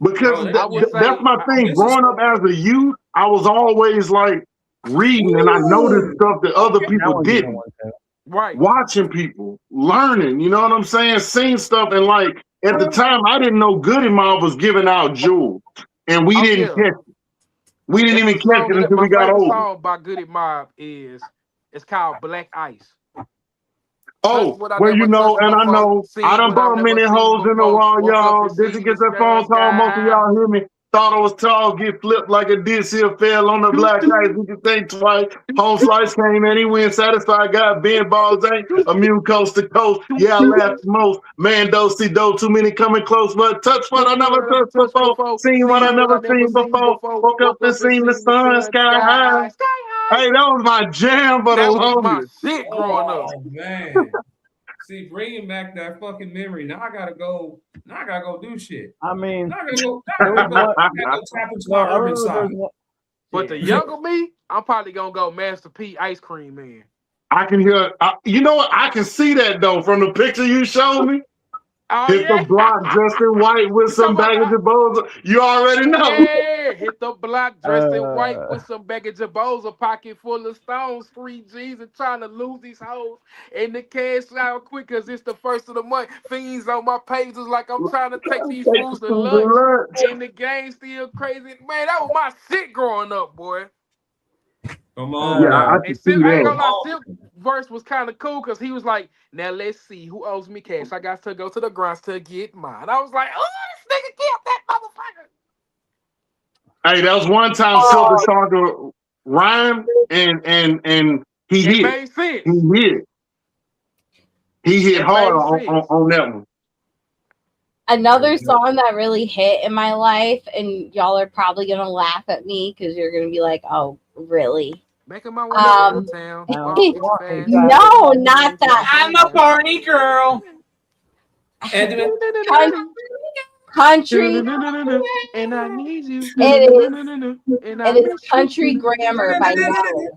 Because that's my thing. Growing up as a youth, I was always like reading and I noticed stuff that other people didn't. Right. Watching people, learning, you know what I'm saying? Seeing stuff. And like at the time, I didn't know Goody Mob was giving out jewels. And we didn't catch it. We didn't even catch it until we got older. My song by Goody Mob it's called Black Ice. Oh, well, you know, and I know I done bought many holes in the wall, y'all. Did you get that phone call? Most of y'all hear me. Thought I was tall, get flipped like a dish here, fell on the black ice. We can think twice. Home slice came in, he went satisfied, got Ben balls, ain't immune coast to coast. Yeah, I laughed the most. Man, see too many coming close, but touch what I never touched before. Seen what I never seen before. Woke up and seen the sun sky high. Hey, that was my jam, but that was my shit growing up. Man. See, bringing back that fucking memory. Now I gotta go do shit. I mean, I gotta go tap into my urban side. But the younger me, I'm probably gonna go Master P Ice Cream Man. I can hear. You know what? I can see that though from the picture you showed me. Hit the block dressed in white with some baggage of bows. You already know. Yeah, hit the block dressed in white with some baggage of bows, a pocket full of stones, 3 G's, and trying to lose these hoes. And the cash out quick because it's the first of the month. Fiends on my pages like I'm trying to take these fools to lunch. And the game still crazy. Man, that was my shit growing up, boy. Come on. Yeah, I ain't gonna lie, Silk verse was kind of cool because he was like, now let's see who owes me cash. I got to go to the grounds to get mine. I was like, oh, this nigga killed that motherfucker. Hey, that was one time Silk started to rhyme and he hit. Made sense. He hit hard on that one. Another song that really hit in my life, and y'all are probably gonna laugh at me because you're gonna be like, "Oh, really?" Making my way downtown. No, not that. I'm a Barney girl. Country. And I need you. It is Country Grammar by Natalie.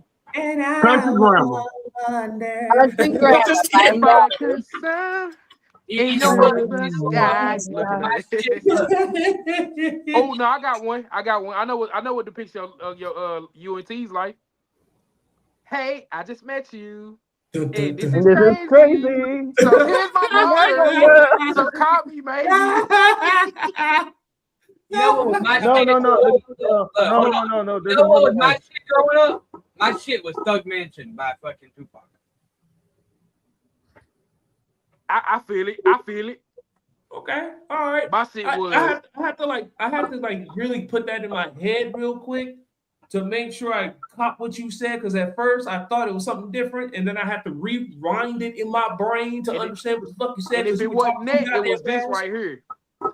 Country Grammar. Country Grammar by Natalie. You know what? Oh no, I got one. I know what depicts your UNT's life. Hey, I just met you. And this is crazy. So here's my number. So call me, baby. You know what? No. You know what was my shit growing up? My shit was Thug Mansion by fucking Tupac. I feel it. I feel it. Okay, all right. My shit was. I have to really put that in my head real quick to make sure I caught what you said. Because at first I thought it was something different, and then I had to rewind it in my brain to understand what the fuck you said. And if it wasn't that, it was this right here.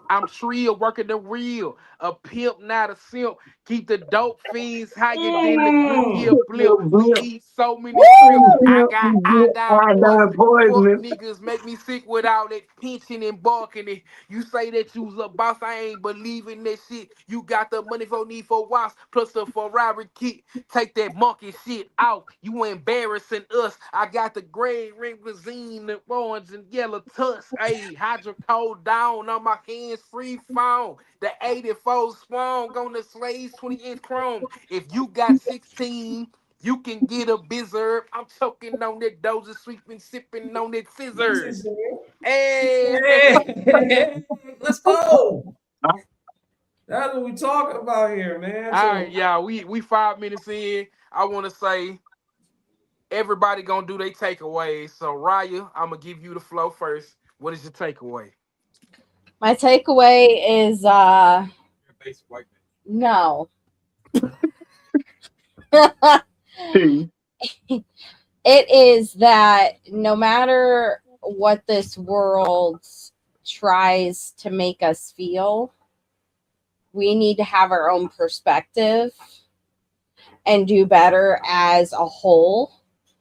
I'm trill, working the real. A pimp, not a simp. Keep the dope fiends higher than the flip. We eat so many trips. I got iodine poison. Niggas make me sick with all that pinching and barking. It. You say that you's a boss, I ain't believing that shit. You got the money for need for watch, plus a Ferrari kit. Take that monkey shit out. You embarrassing us. I got the gray ring cuisine, the orange and yellow tusk. Hey, hydrocodone down on my hands, free phone. The 84 swung on the slaves, 20-inch chrome. If you got 16, you can get a bizzard. I'm choking on that dozer, sweeping, sipping on that scissor. Hey, let's go. That's what we talking about here, man. All right, y'all. We 5 minutes in. I want to say everybody gonna do their takeaways. So Raya, I'm gonna give you the flow first. What is your takeaway? My takeaway is no. It is that no matter what this world tries to make us feel, we need to have our own perspective and do better as a whole.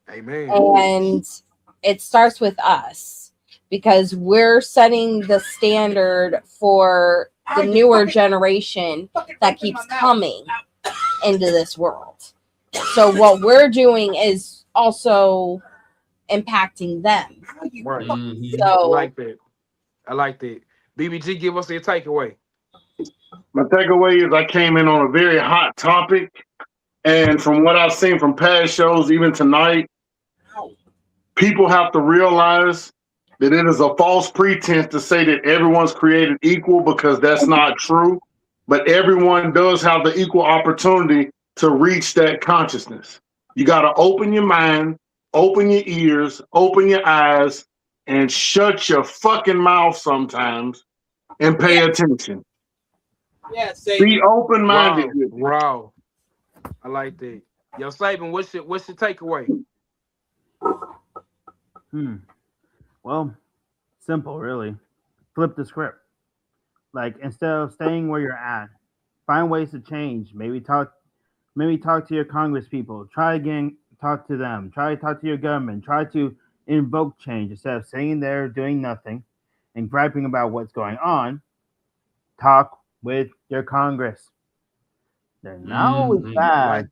Amen. And it starts with us because we're setting the standard for the newer generation that keeps coming into this world. So what we're doing is also impacting them. Right. So I like that. I like that. BBG, give us your takeaway. My takeaway is I came in on a very hot topic. And from what I've seen from past shows, even tonight, people have to realize that it is a false pretense to say that everyone's created equal, because that's not true. But everyone does have the equal opportunity to reach that consciousness. You got to open your mind, open your ears, open your eyes, and shut your fucking mouth sometimes and pay attention. Yeah, say Be open-minded. Wow. I like that. Yo, Saban, what's your takeaway? Well, simple, really. Flip the script. Like, instead of staying where you're at, find ways to change. Maybe talk to your Congress people. Try again, talk to them. Try to talk to your government. Try to invoke change instead of sitting there doing nothing and griping about what's going on. Talk with your Congress. They're not always bad,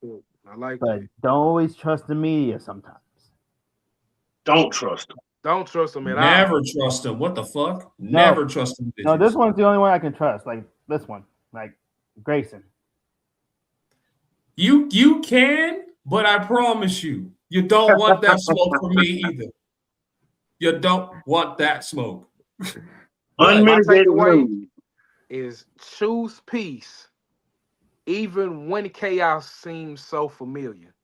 I like but that. don't always trust the media sometimes. Don't trust them. Don't trust them at all. Never trust them. What the fuck? Never trust them. No, this one's the only one I can trust. Like this one, like Grayson. You can, but I promise you don't want that smoke from me either. You don't want that smoke. Unmitigated takeaway is choose peace, even when chaos seems so familiar.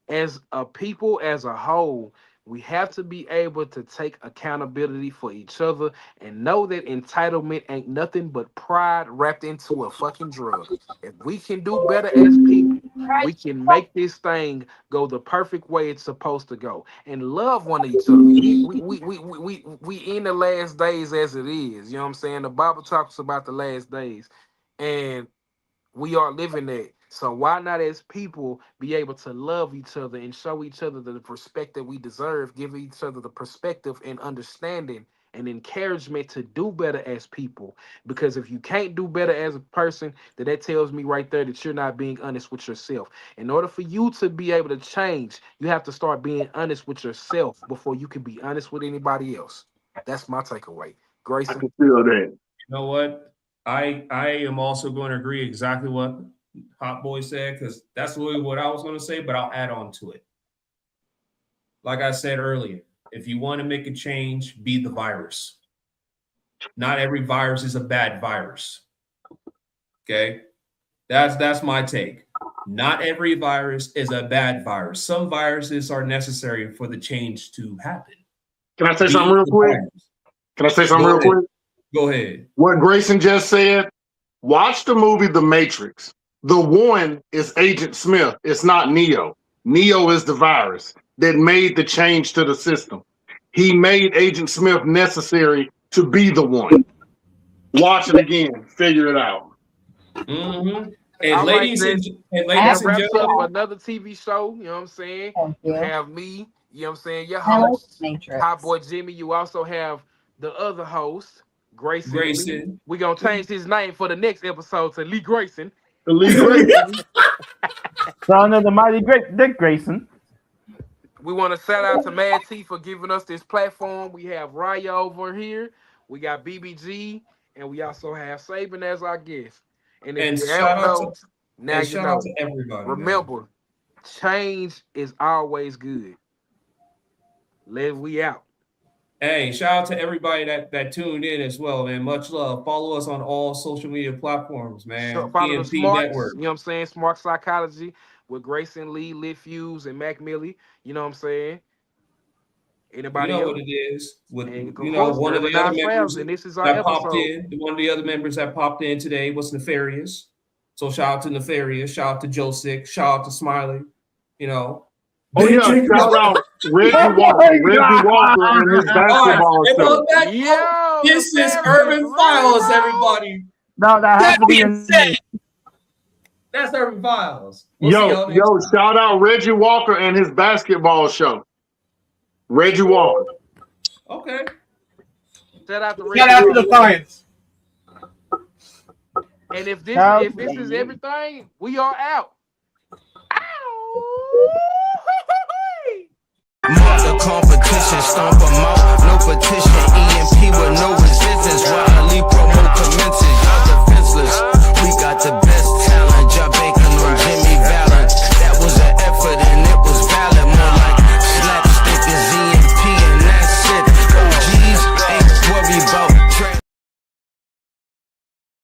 As a people, as a whole, we have to be able to take accountability for each other and know that entitlement ain't nothing but pride wrapped into a fucking drug. If we can do better as people, we can make this thing go the perfect way it's supposed to go and love one each other. We in the last days as it is. You know what I'm saying? The Bible talks about the last days, and we are living that. So why not as people be able to love each other and show each other the perspective we deserve, give each other the perspective and understanding and encouragement to do better as people? Because if you can't do better as a person, then that tells me right there that you're not being honest with yourself. In order for you to be able to change, you have to start being honest with yourself before you can be honest with anybody else. That's my takeaway. Grayson? I can feel that. You know what? I am also going to agree exactly what Hot Boy said, because that's really what I was going to say, but I'll add on to it. Like I said earlier, if you want to make a change, be the virus. Not every virus is a bad virus. Okay? That's my take. Not every virus is a bad virus. Some viruses are necessary for the change to happen. Can I say something real quick? Can I say something real quick? Go ahead. What Grayson just said, watch the movie The Matrix. The one is Agent Smith. It's not Neo. Neo is the virus that made the change to the system. He made Agent Smith necessary to be the one. Watch it again. Figure it out. Mm-hmm. I And like ladies that. and That ladies and wraps up gentlemen, another TV show. You know what I'm saying? Thank you. Have me. You know what I'm saying? Your I like host, Matrix. Hot Boy Jimmy. You also have the other host, Grayson. Grayson. We're going to change his name for the next episode to Lee Grayson. Lee Grayson. Son of the mighty great Dick Grayson. We want to shout out to Mad T for giving us this platform. We have Raya over here. We got BBG. And we also have Saban as our guest. And if And you shout ever out know, to, now and you shout know. out to everybody. man. Remember, change is always good. We out. Hey, shout out to everybody that tuned in as well, man. Much love. Follow us on all social media platforms, man. So follow the PMP Smarts, Network. you know what I'm saying? Smart Psychology with Grayson Lee, Lit Fuse, and Mac Millie. You know what I'm saying? Anybody You know else? what it is. With And of you know, course, one of the Urban other Knives members Fans, and this is our that popped episode. in, one of the other members that popped in today was Nefarious. So shout out to Nefarious, shout out to Joe Sick, shout out to Smiley. You know. Oh yeah, shout out Reggie Walker and his basketball show. Yo, This is Nefarious, Urban Files, let's go. everybody. No, that has to be in. That's Urban Files. We'll see y'all next Yo, time. shout out Reggie Walker and his basketball show. Reggie Walker. Okay. Shout out to Shout out to the Lions. And if this Shout if this out. is everything, we are out. Mark the competition, stomp 'em out, no petition, EMP with no